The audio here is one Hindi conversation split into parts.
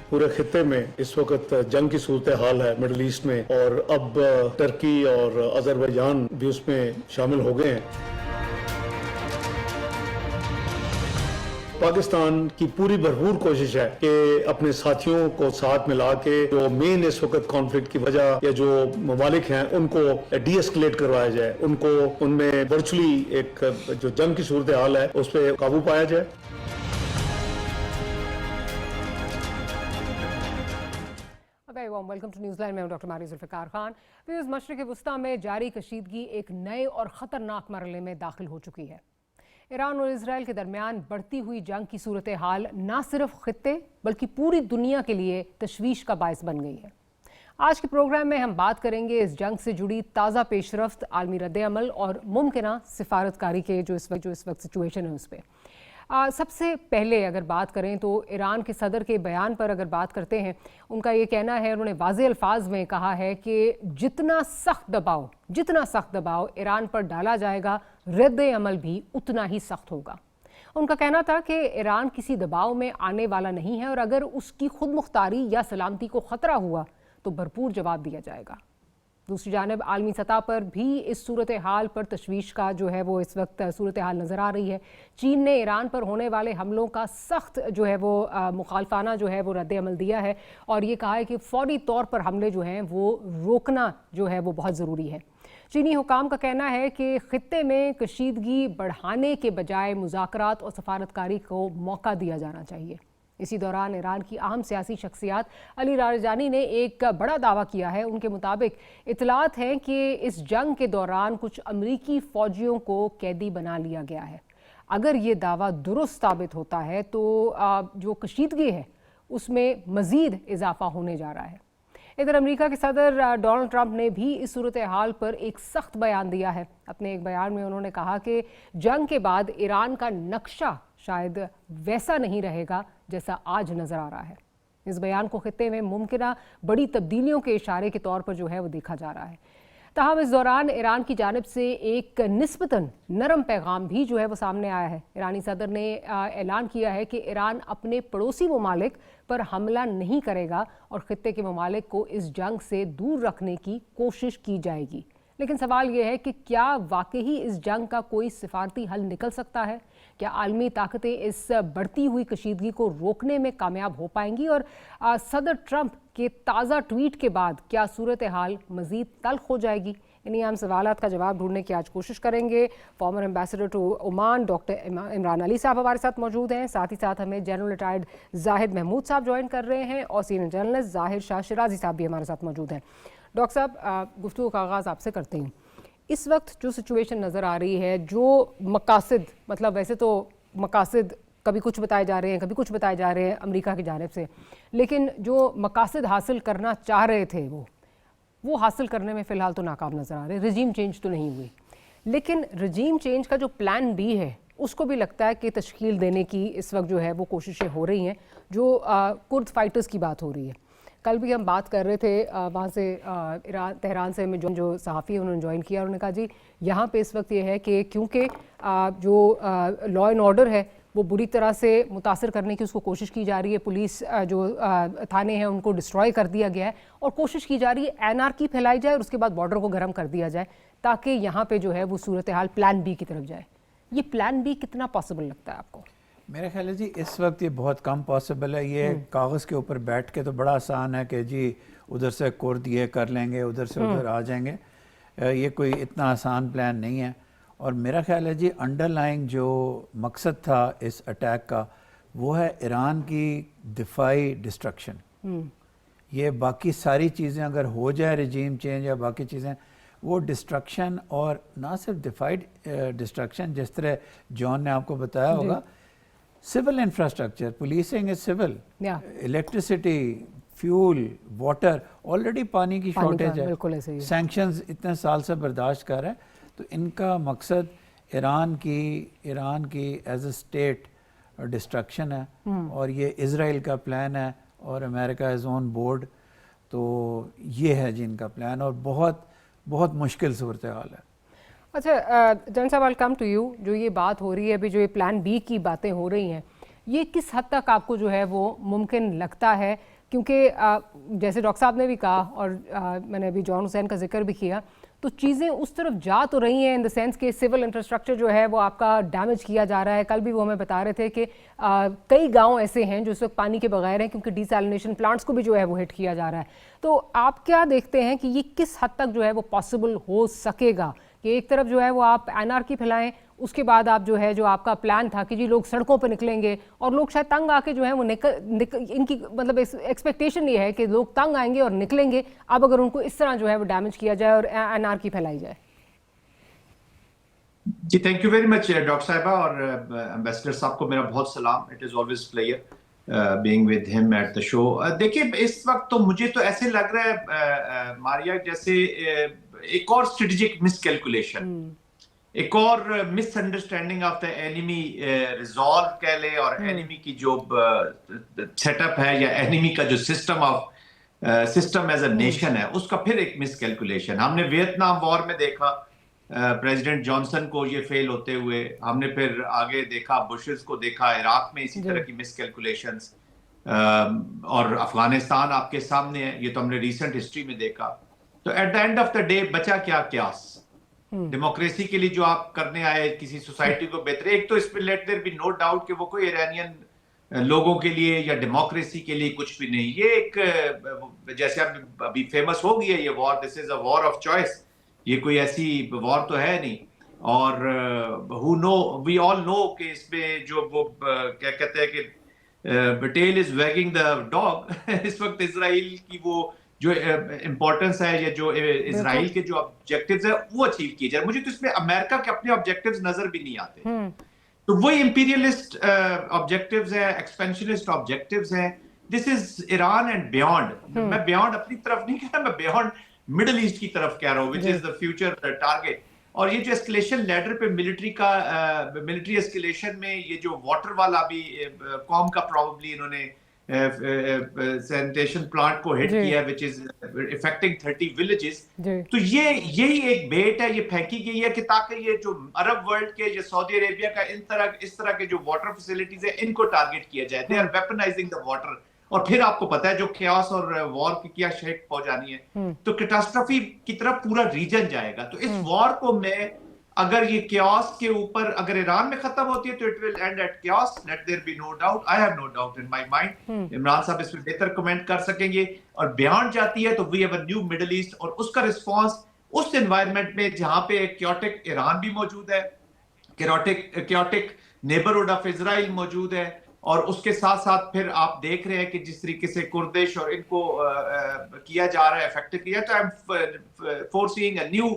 पूरे खित्ते में इस वक्त जंग की सूरत हाल है मिडल ईस्ट में, और अब टर्की और अजरबैजान भी उसमें शामिल हो गए हैं। पाकिस्तान की पूरी भरपूर कोशिश है कि अपने साथियों को साथ मिला के जो मेन इस वक्त कॉन्फ्लिक्ट की वजह या जो ममालिक हैं उनको डी एस्केलेट करवाया जाए, उनको उनमें वर्चुअली एक जो जंग की सूरत हाल है उस पर काबू पाया जाए। Welcome to Newsland. मैं हूं डॉक्टर मारी जुल्फ़िकार खान। मशरिक़ वुस्ता में जारी कशीदगी एक नए और ख़तरनाक मरहले में दाखिल हो चुकी है। ईरान और इजराइल के दरमियान बढ़ती हुई जंग की सूरत हाल न सिर्फ खित्ते बल्कि पूरी दुनिया के लिए तशवीश का बायस बन गई है। आज के प्रोग्राम में हम बात करेंगे इस जंग से जुड़ी ताज़ा पेशरफ्त, आलमी रद्द-ए-अमल और मुमकिना सिफारतकारी के जो इस वक्त सिचुएशन है उस पर। सबसे पहले अगर बात करें तो ईरान के सदर के बयान पर अगर बात करते हैं, उनका ये कहना है, उन्होंने वाज़े अल्फाज में कहा है कि जितना सख्त दबाव ईरान पर डाला जाएगा, रद्द-ए-अमल भी उतना ही सख्त होगा। उनका कहना था कि ईरान किसी दबाव में आने वाला नहीं है और अगर उसकी खुद मुख्तारी या सलामती को ख़तरा हुआ तो भरपूर जवाब दिया जाएगा। दूसरी जानिब आलमी सतह पर भी इस सूरत हाल पर तशवीश का जो है वो इस वक्त सूरत हाल नज़र आ रही है। चीन ने ईरान पर होने वाले हमलों का सख्त जो है वो मुखालफाना जो है वो रद्द-ए-अमल दिया है और ये कहा है कि फ़ौरी तौर पर हमले जो हैं वो रोकना जो है वो बहुत ज़रूरी है। चीनी हुकाम का कहना है कि खित्ते में कशीदगी बढ़ाने के बजाय मुज़ाकरात और सफारतकारी को मौका दिया जाना चाहिए। इसी दौरान ईरान की अहम सियासी शख्सियत अली लारिजानी ने एक बड़ा दावा किया है। उनके मुताबिक इतलात हैं कि इस जंग के दौरान कुछ अमरीकी फ़ौजियों को कैदी बना लिया गया है। अगर ये दावा दुरुस्त साबित होता है तो जो कशीदगी है उसमें मज़ीद इजाफा होने जा रहा है। इधर अमेरिका के सदर डोनाल्ड ट्रंप ने भी इस सूरत हाल पर एक सख्त बयान दिया है। अपने एक बयान में उन्होंने कहा कि जंग के बाद ईरान का नक्शा शायद वैसा नहीं रहेगा जैसा आज नज़र आ रहा है। इस बयान को खित्ते में मुमकिना बड़ी तब्दीलियों के इशारे के तौर पर जो है वो देखा जा रहा है। ताहम इस दौरान ईरान की जानिब से एक निस्बतन नरम पैगाम भी जो है वो सामने आया है। ईरानी सदर ने ऐलान किया है कि ईरान अपने पड़ोसी ममालिक पर हमला नहीं करेगा और खित्ते के ममालिक को इस जंग से दूर रखने की कोशिश की जाएगी। लेकिन सवाल यह है कि क्या वाकई इस जंग का कोई सिफारती हल निकल सकता है? क्या आलमी ताकतें इस बढ़ती हुई कशीदगी को रोकने में कामयाब हो पाएंगी? और सदर ट्रंप के ताज़ा ट्वीट के बाद क्या सूरत हाल मज़ीद तल्ख हो जाएगी? इन्हीं आम सवालात का जवाब ढूंढने की आज कोशिश करेंगे। Former ambassador to Oman doctor Imran Ali साहब हमारे साथ मौजूद हैं। साथ ही साथ हमें जनरल रिटायर्ड जाहिद महमूद साहब ज्वाइन कर रहे हैं और सीनियर जर्नलिस्ट जाहिर शाह शिराजी साहब भी हमारे साथ मौजूद हैं। डॉक्टर साहब, गुफ्तगू का आगाज़ आपसे करते हैं। इस वक्त जो सिचुएशन नज़र आ रही है, जो मकासद, मतलब वैसे तो मकासद कभी कुछ बताए जा रहे हैं, कभी कुछ बताए जा रहे हैं अमेरिका की जानिब से, लेकिन जो मकासद हासिल करना चाह रहे थे वो हासिल करने में फ़िलहाल तो नाकाम नज़र आ रहे हैं। रजीम चेंज तो नहीं हुई, लेकिन रजीम चेंज का जो प्लान बी है उसको भी लगता है कि तश्कील देने की इस वक्त जो है वो कोशिशें हो रही हैं। जो कुर्द फाइटर्स की बात हो रही है, कल भी हम बात कर रहे थे वहाँ से तेहरान से हमें जो सहाफ़ी है उन्होंने ज्वाइन किया। उन्होंने कहा जी यहाँ पे इस वक्त ये है कि क्योंकि जो लॉ एंड ऑर्डर है वो बुरी तरह से मुतासर करने की उसको कोशिश की जा रही है। पुलिस जो थाने हैं उनको डिस्ट्रॉय कर दिया गया है और कोशिश की जा रही है एनआरकी फैलाई जाए और उसके बाद बॉर्डर को गर्म कर दिया जाए ताकि यहाँ पे जो है वो सूरत हाल प्लान बी की तरफ जाए। ये प्लान बी कितना पॉसिबल लगता है आपको? मेरा ख्याल है जी इस वक्त ये बहुत कम पॉसिबल है। ये कागज़ के ऊपर बैठ के तो बड़ा आसान है कि जी उधर से कुर्द ये कर लेंगे, उधर से उधर आ जाएंगे। ये कोई इतना आसान प्लान नहीं है। और मेरा ख्याल है जी अंडरलाइंग जो मकसद था इस अटैक का वो है ईरान की दिफाई डिस्ट्रक्शन। ये बाकी सारी चीज़ें अगर हो जाए, रजीम चेंज या बाकी चीज़ें, वो डिस्ट्रक्शन और ना सिर्फ डिफाइड डिस्ट्रक्शन, जिस तरह जॉन ने आपको बताया होगा, civil infrastructure, policing is civil, electricity, fuel, water, already पानी की शॉर्टेज है, सैंक्शंस इतने साल से बर्दाश्त कर रहे हैं। तो इनका मकसद ईरान की एज अ स्टेट डिस्ट्रक्शन है और ये इजराइल का प्लान है और अमेरिका इज ऑन बोर्ड। तो ये है जी इनका प्लान और बहुत बहुत मुश्किल सूरत हाल है। अच्छा जन साहब, वेलकम टू यू। जो ये बात हो रही है अभी, जो ये प्लान बी की बातें हो रही हैं, ये किस हद तक आपको जो है वो मुमकिन लगता है क्योंकि जैसे डॉक्टर साहब ने भी कहा और मैंने अभी जॉन हुसैन का जिक्र भी किया, तो चीज़ें उस तरफ जा तो रही हैं इन द सेंस कि सिविल इंफ्रास्ट्रक्चर जो है वो आपका डैमेज किया जा रहा है। कल भी वो हमें बता रहे थे कि कई गांव ऐसे हैं जो इस वक्त पानी के बगैर हैं क्योंकि डिसैलिनेशन प्लांट्स को भी जो है वो हिट किया जा रहा है। तो आप क्या देखते हैं कि ये किस हद तक जो है वो पॉसिबल हो सकेगा कि एक तरफ जो है वो आप एनआरकी फैलाएं, उसके बाद आप जो है जो आपका प्लान था कि जी लोग सड़कों पर निकलेंगे और लोग शायद तंग आके जो है वो इनकी मतलब एक्सपेक्टेशन ये है कि लोग तंग आएंगे और निकलेंगे, अब अगर उनको इस तरह जो है वो डैमेज किया जाए और एनआरकी फैलाई जाए। जी thank you very much doctor साहिबा, और एम्बेसडर साहब को मेरा बहुत सलाम। It is always pleasure being with him at the show. देखिए इस वक्त तो मुझे तो ऐसे लग रहा है मारिया जैसे एक और स्ट्रेटेजिक मिसकैलकुलेशन, एक और misunderstanding of the enemy resolve कह ले, और एनिमी की जो सेटअप है या एनिमी का जो सिस्टम एज अ नेशन है उसका फिर एक मिसकैलकुलेशन। हमने वियतनाम वॉर में देखा प्रेसिडेंट जॉनसन को ये फेल होते हुए, हमने फिर आगे देखा बुशेस को देखा इराक में इसी तरह की मिसकैलकुलेशंस, और अफगानिस्तान आपके सामने है, ये तो हमने रिसेंट हिस्ट्री में देखा। तो at the end of the day बचा क्या क्यास? डेमोक्रेसी के लिए जो आप करने आए किसी सोसाइटी को बेहतर, एक तो इसमें let there be no doubt कि वो कोई ईरानियन लोगों के लिए या डेमोक्रेसी के लिए कुछ भी नहीं, ये एक जैसे अभी फेमस हो गई है ये war, this is a war of choice, ये कोई ऐसी वॉर तो है नहीं। और who know we all know कि इसमें जो वो क्या कहते हैं कि tail is wagging the dog इस वक्त इजराइल की वो जो इंपॉर्टेंस है या जो इजराइल के जो ऑब्जेक्टिव्स है वो अचीव किए जाए। मुझे तो इसमें अमेरिका के अपने ऑब्जेक्टिव्स नजर भी नहीं आते, तो वही इंपीरियलिस्ट ऑब्जेक्टिव्स है, एक्सपेंशनिस्ट ऑब्जेक्टिव्स हैं। This is Iran and beyond. मैं बियॉन्ड अपनी तरफ नहीं कह रहा, मैं बियॉन्ड मिडिल ईस्ट की तरफ कह रहा हूँ, which is the future target. और ये जो एस्केलेशन लैडर पे मिलिट्री एस्केलेशन में ये जो वाटर वाला भी कॉम का प्रॉब्ली इन्होंने सैनिटेशन प्लांट को हिट किया विच इज इफेक्टिंग 30 विलेजेस, तो ये यही एक बेट है, ये फेंकी गई है कि ताकि ये जो अरब वर्ल्ड के, ये सऊदी अरेबिया का इस तरह के जो वाटर फैसिलिटीज है इनको टारगेट किया जाए। They are weaponising the water, और फिर आपको पता है जो chaos और वॉर की क्या शेक पहुंचानी है, तो कैटास्ट्रोफी की तरफ पूरा रीजन जाएगा। तो इस वॉर को मैं अगर ये chaos के ऊपर अगर ईरान में खत्म होती है तो it will end at chaos, let there be no doubt, I have no doubt in my mind. Imran साहब इसमें बेहतर कमेंट कर सकेंगे। और बियॉन्ड जाती है तो we have a new Middle East, और उसका रिस्पांस उस एनवायरनमेंट में जहां पे एक chaotic ईरान भी मौजूद है, chaotic नेबरहुड ऑफ इजराइल मौजूद है, और उसके साथ साथ फिर आप देख रहे हैं कि जिस तरीके से कुर्दिश और इनको किया जा रहा है, अफेक्ट किया, तो I am foreseeing a new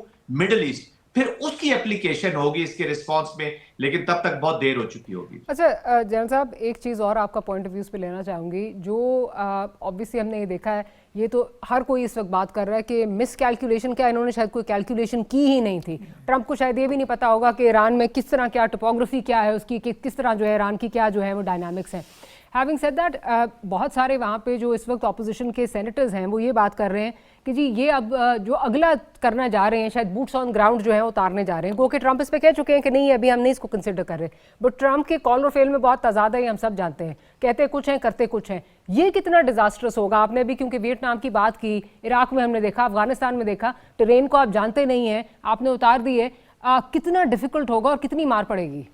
Middle East. फिर उसकी एप्लीकेशन होगी इसके रिस्पांस में, लेकिन तब तक बहुत देर हो चुकी होगी। अच्छा जैन साहब, एक चीज़ और आपका पॉइंट ऑफ व्यू पे लेना चाहूँगी, जो ऑब्वियसली हमने ये देखा है, ये तो हर कोई इस वक्त बात कर रहा है कि मिस कैलकुलेशन क्या, इन्होंने शायद कोई कैलकुलेशन की ही नहीं थी। ट्रंप को शायद ये भी नहीं पता होगा कि ईरान में किस तरह क्या टोपोग्राफी क्या है उसकी, कि किस तरह जो है ईरान की क्या जो है वो डायनामिक्स हैं। हैविंग सेड दैट, बहुत सारे वहाँ पे जो इस वक्त अपोजिशन के सेनेटर्स हैं वो ये बात कर रहे हैं कि जी ये अब जो अगला करना जा रहे हैं, शायद बूट्स ऑन ग्राउंड जो है उतारने जा रहे हैं। क्योंकि ट्रंप इस पे कह चुके हैं कि नहीं अभी हम नहीं इसको कंसिडर कर रहे, बट ट्रंप के कॉल और फेल में बहुत तजाद है, हम सब जानते हैं, कहते कुछ हैं करते कुछ हैं। ये कितना डिजास्टर्स होगा? आपने भी क्योंकि वियतनाम की बात की, इराक में हमने देखा, अफगानिस्तान में देखा, ट्रेन को आप जानते नहीं हैं, आपने उतार दी है, कितना डिफिकल्ट होगा और कितनी मार पड़ेगी?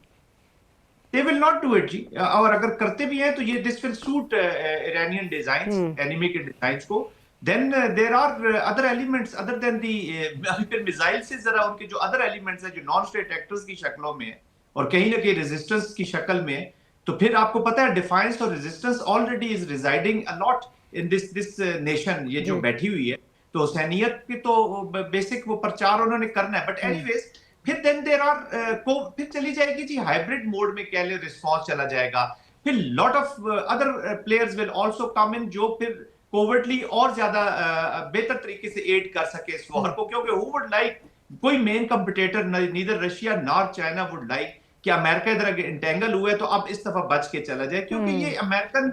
They will not do it जी, और अगर करते भी हैं तो ये this will suit Iranian designs, enemy के designs को। Then there are other elements other than the अभी फिर मिसाइल से जरा उनके जो other elements हैं जो नॉन स्टेट एक्टर्स की शक्लों में है और कहीं ना कहीं रेजिस्टेंस की शक्ल में है, तो फिर आपको पता है डिफाइंस और resistance already is residing a lot in this nation, ये जो बैठी हुई है। तो हुसैनियत की तो बेसिक वो प्रचार उन्होंने करना है, बट एनीवेज फिर देन देयर आर फिर चली जाएगी जी हाइब्रिड मोड में, कह ले रिस्पांस चला जाएगा। फिर lot of other players will also come in, जो फिर कोवर्टली और ज्यादा बेहतर तरीके से एड कर सके इस वॉर को, क्योंकि हु वुड लाइक, कोई main competitor neither Russia nor China would like कि अमेरिका इधर इंटेंगल हुआ है तो अब इस दफा बच के चला जाए, क्योंकि ये अमेरिकन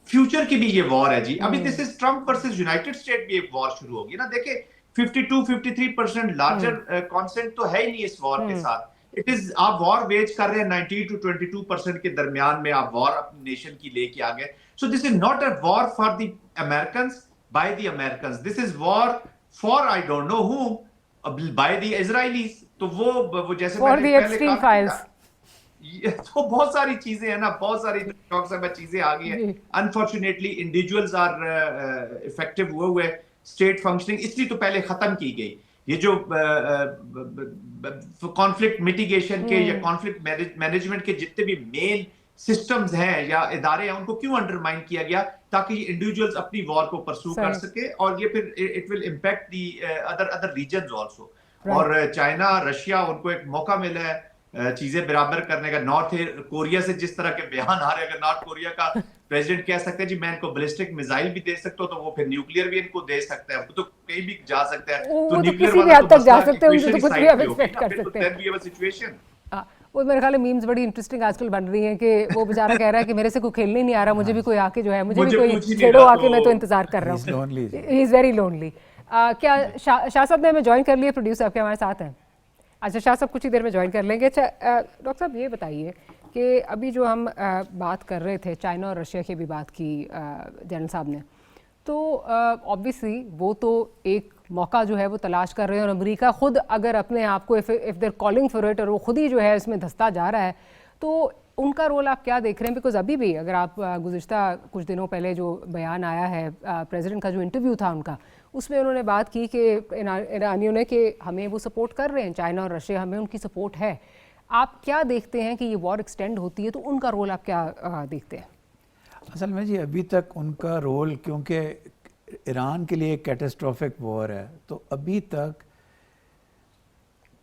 फ्यूचर की भी ये वॉर है जी। अभी this is Trump versus United state भी एक वॉर शुरू होगी ना। देखे 52-53% लार्जर कॉन्सेंट तो है ही नहीं इस वॉर के साथ। इट इज आप वॉर वेज कर रहे हैं 90 to 22% के दरमियान में आप वॉर अपनी नेशन की लेके आ गए. So this is not a war for the American by the American, this is war for I don't know whom by the Israelis. तो वो जैसे फॉर द एक्सट्रीम फाइल्स. ये तो बहुत सारी चीजें हैं ना, बहुत सारी चीजें आ गई है. अनफॉर्चुनेटली इंडिविजुअल्स आर इफेक्टिव हुए स्टेट फंक्शनिंग इसलिए तो पहले खत्म की गई. ये जो कॉन्फ्लिक्ट मिटिगेशन के या कॉन्फ्लिक्ट मैनेजमेंट के जितने भी मेन सिस्टम्स हैं या इदारे हैं उनको क्यों अंडरमाइन किया गया, ताकि इंडिविजुअल्स अपनी वॉर को परसू कर सके और ये फिर it will impact the other regions also. और चाइना रशिया उनको एक मौका मिला है चीजें बराबर करने का. नॉर्थ कोरिया से जिस तरह के बयान आ रहे हैं, अगर नॉर्थ कोरिया का प्रेसिडेंट कह सकते हैं जी मैं इनको बैलिस्टिक मिसाइल भी दे सकता हूं, तो वो फिर न्यूक्लियर भी इनको दे सकता है. वो तो कहीं भी जा सकता है. तो न्यूक्लियर किसी भी हद तक जा सकते हैं, उनसे तो कुछ भी आप एक्सपेक्ट कर सकते हैं. Then we have a situation. वो मेरे ख्याल में मीम्स बड़ी इंटरेस्टिंग आजकल बन रही हैं कि वो बेचारा कह रहा है कि मेरे से कोई खेलने नहीं आ रहा, मुझे भी कोई आके जो है मुझे भी कोई छेड़ो आके, मैं तो इंतजार कर रहा हूँ. He is very lonely. क्या शाह साहब ने हमें ज्वाइन कर लिया, प्रोड्यूसर आपके हमारे साथ हैं? अच्छा, शाह साहब कुछ ही देर में ज्वाइन कर लेंगे. अच्छा डॉक्टर साहब ये बताइए कि अभी जो हम बात कर रहे थे, चाइना और रशिया की भी बात की जनरल साहब ने, तो ऑब्वियसली वो तो एक मौका जो है वो तलाश कर रहे हैं, और अमेरिका खुद अगर अपने आप को if there calling for it और वो खुद ही जो है इसमें धंसता जा रहा है, तो उनका रोल आप क्या देख रहे हैं? बिकॉज अभी भी अगर आप गुज़िश्ता कुछ दिनों पहले जो बयान आया है प्रेसिडेंट का, जो इंटरव्यू था उनका, उसमें उन्होंने बात की कि ईरानियों ने कि हमें वो सपोर्ट कर रहे हैं, चाइना और रशिया, हमें उनकी सपोर्ट है. आप क्या देखते हैं कि ये वॉर एक्सटेंड होती है तो उनका रोल आप क्या देखते हैं? असल में जी अभी तक उनका रोल, क्योंकि ईरान के लिए कैटास्ट्रोफिक वॉर है, तो अभी तक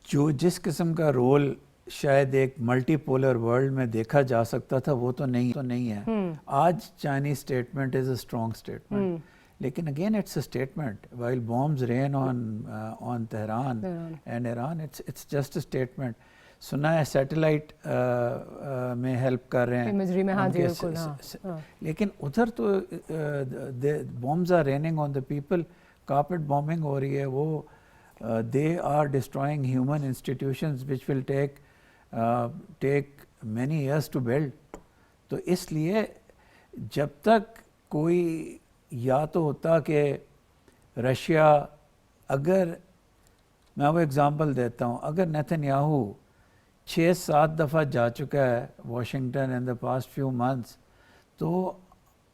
जो जिस किस्म का रोल शायद एक मल्टीपोलर वर्ल्ड में देखा जा सकता था वो तो नहीं है. आज Chinese statement is a strong statement, लेकिन again it's a statement. While bombs rain on Tehran and Iran, it's just a statement. सुना है सैटेलाइट में हेल्प कर रहे हैं इमेजरी में. हाँ जी बिल्कुल. लेकिन उधर तो bombs are raining on the people, carpet bombing हो रही है. वो they are destroying human institutions which will take many years to build. तो इसलिए जब तक कोई, या तो होता कि रशिया, अगर मैं वो एग्ज़ाम्पल देता हूँ, अगर नेतन्याहू 6-7 दफ़ा जा चुका है Washington in the past few months, तो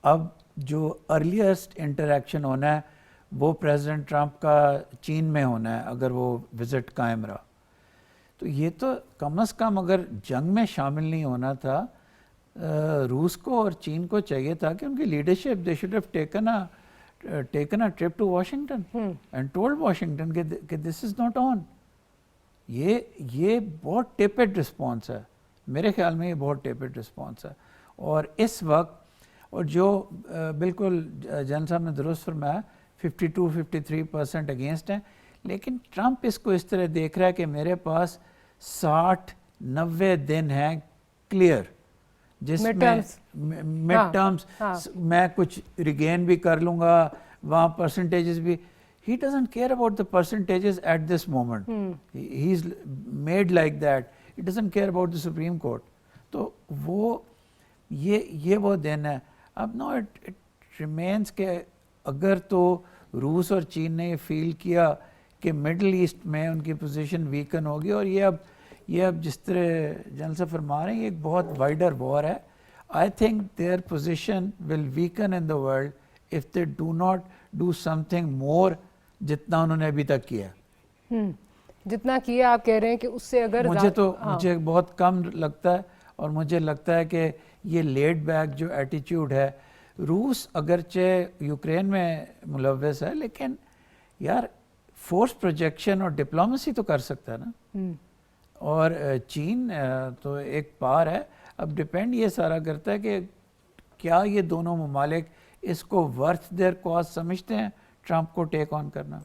अब जो अर्लीस्ट इंटरेक्शन होना है वो प्रेसिडेंट ट्रंप का चीन में होना है, अगर वो विज़िट कायम रहा. तो ये तो कम से कम अगर जंग में शामिल नहीं होना था, रूस को और चीन को चाहिए था कि उनकी leadership, they should have taken a trip to Washington and told Washington कि दिस इज़ नॉट ऑन. ये बहुत टेपेड रिस्पॉन्स है, मेरे ख्याल में ये बहुत टेपेड रिस्पॉन्स है. और इस वक्त, और जो बिल्कुल जन साहब ने दुरुस्त फरमाया, 52-53% अगेंस्ट हैं, लेकिन ट्रंप इसको इस तरह देख रहा है कि मेरे पास 60-90 दिन हैं क्लियर, जिसमें मिड टर्म्स मैं कुछ रिगेन भी कर लूँगा, वहाँ परसेंटेजेस भी. He doesn't care about the percentages at this moment. He's made like that. He doesn't care about the Supreme Court. तो वो ये वो दिन है. अब नो it remains के अगर तो रूस और चीन ने ये फील किया कि मिडल ईस्ट में उनकी पोजीशन वीकन होगी, और ये अब जिस तरह जनरल साहब फरमा रहे हैं, ये एक बहुत वाइडर वॉर है. I think their position will weaken in the world if they do not do something more जितना उन्होंने अभी तक किया. जितना किया आप कह रहे हैं कि उससे अगर मुझे बहुत कम लगता है. और मुझे लगता है कि ये लेड बैक जो एटीट्यूड है, रूस अगरचे यूक्रेन में मुलव्वस है, लेकिन यार फोर्स प्रोजेक्शन और डिप्लोमेसी तो कर सकता है ना. और चीन तो एक पार है. अब डिपेंड ये सारा करता है कि क्या ये दोनों ममालिक इसको वर्थ देयर कॉस्ट समझते हैं ट्रंप को टेक ऑन करना.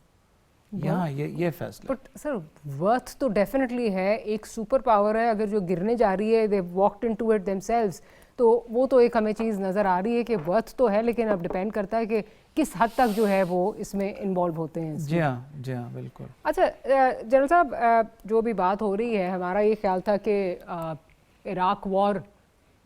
यहाँ ये फैसला. बट सर वर्थ तो डेफिनेटली है, एक सुपर पावर है, अगर जो गिरने जा रही है, दे वॉक्ड इनटू इट देमसेल्व्स, तो वो तो एक हमें चीज़ नज़र आ रही है कि वर्थ तो है, लेकिन अब डिपेंड करता है कि किस हद तक जो है वो इसमें इन्वॉल्व होते हैं। जी हाँ बिल्कुल। अच्छा जनरल साहब, जो भी बात हो रही है, हमारा ये ख्याल था कि इराक वॉर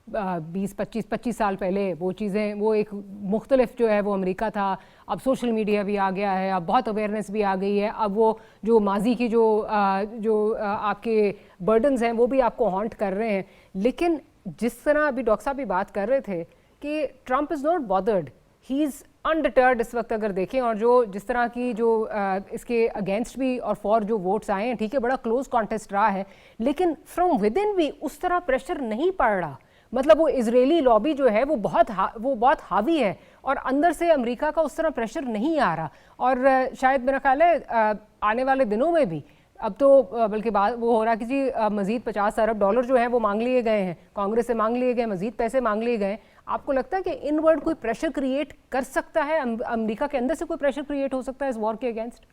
20-25 साल पहले वो चीज़ें, वो एक मुख्तलिफ जो है वो अमेरिका था, अब सोशल मीडिया भी आ गया है, अब बहुत अवेयरनेस भी आ गई है, अब वो जो माजी की जो आपके बर्डन्स हैं वो भी आपको हॉन्ट कर रहे हैं। लेकिन जिस तरह अभी डॉक्टर साहब भी बात कर रहे थे कि Trump is not bothered, he is undeterred इस वक्त अगर देखें, और जो जिस तरह की जो इसके अगेंस्ट भी और फॉर जो वोट्स आए हैं, ठीक है बड़ा क्लोज कॉन्टेस्ट रहा है, लेकिन फ्रॉम विद इन भी उस तरह प्रेशर नहीं पड़ रहा। मतलब वो इजरायली लॉबी जो है वो बहुत हावी है, और अंदर से अमेरिका का उस तरह प्रेशर नहीं आ रहा। और शायद मेरा ख्याल है आने वाले दिनों में भी, अब तो बल्कि बात वो हो रहा है कि जी मज़ीद 50 अरब डॉलर जो हैं वो मांग लिए गए हैं, कांग्रेस से मांग लिए गए, मज़ीद पैसे मांग लिए गए। आपको लगता है कि इनवर्ड कोई प्रेशर क्रिएट कर सकता है, अमेरिका के अंदर से कोई प्रेशर क्रिएट हो सकता है इस वॉर के अगेंस्ट?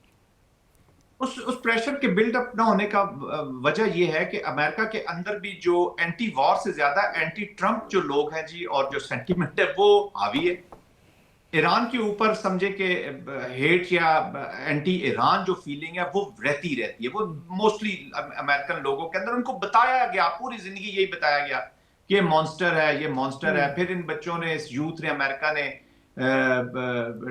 उस प्रेशर के बिल्डअप ना होने का वजह यह है कि अमेरिका के अंदर भी जो एंटी वॉर से ज्यादा एंटी ट्रंप जो लोग हैं जी, और जो सेंटिमेंट है वो हावी है। ईरान के ऊपर समझे कि हेट या एंटी ईरान जो फीलिंग है वो रहती है, वो मोस्टली अमेरिकन लोगों के अंदर। उनको बताया गया, पूरी जिंदगी यही बताया गया कि ये मॉन्स्टर है, ये मॉन्स्टर है। फिर इन बच्चों ने, इस यूथ ने, अमेरिका ने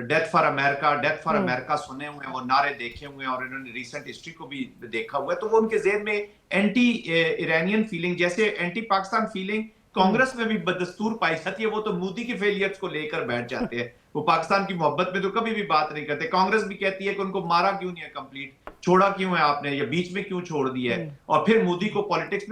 डेथ फॉर अमेरिका सुने हुए हैं, वो नारे देखे हुए हैं, और इन्होंने रिसेंट हिस्ट्री को भी देखा हुआ है। तो वो उनके ज़हन में एंटी ईरानियन फीलिंग, जैसे एंटी पाकिस्तान फीलिंग कांग्रेस में भी बदस्तूर पाई जाती है। वो तो मोदी के फेलियर्स को लेकर बैठ जाते हैं, वो पाकिस्तान की मोहब्बत में तो कभी भी बात नहीं करते। कांग्रेस भी कहती है कि उनको मारा क्यों नहीं है कंप्लीट, छोड़ा क्यों है आपने, या बीच में क्यों छोड़ दिया है। और फिर मोदी को पॉलिटिक्स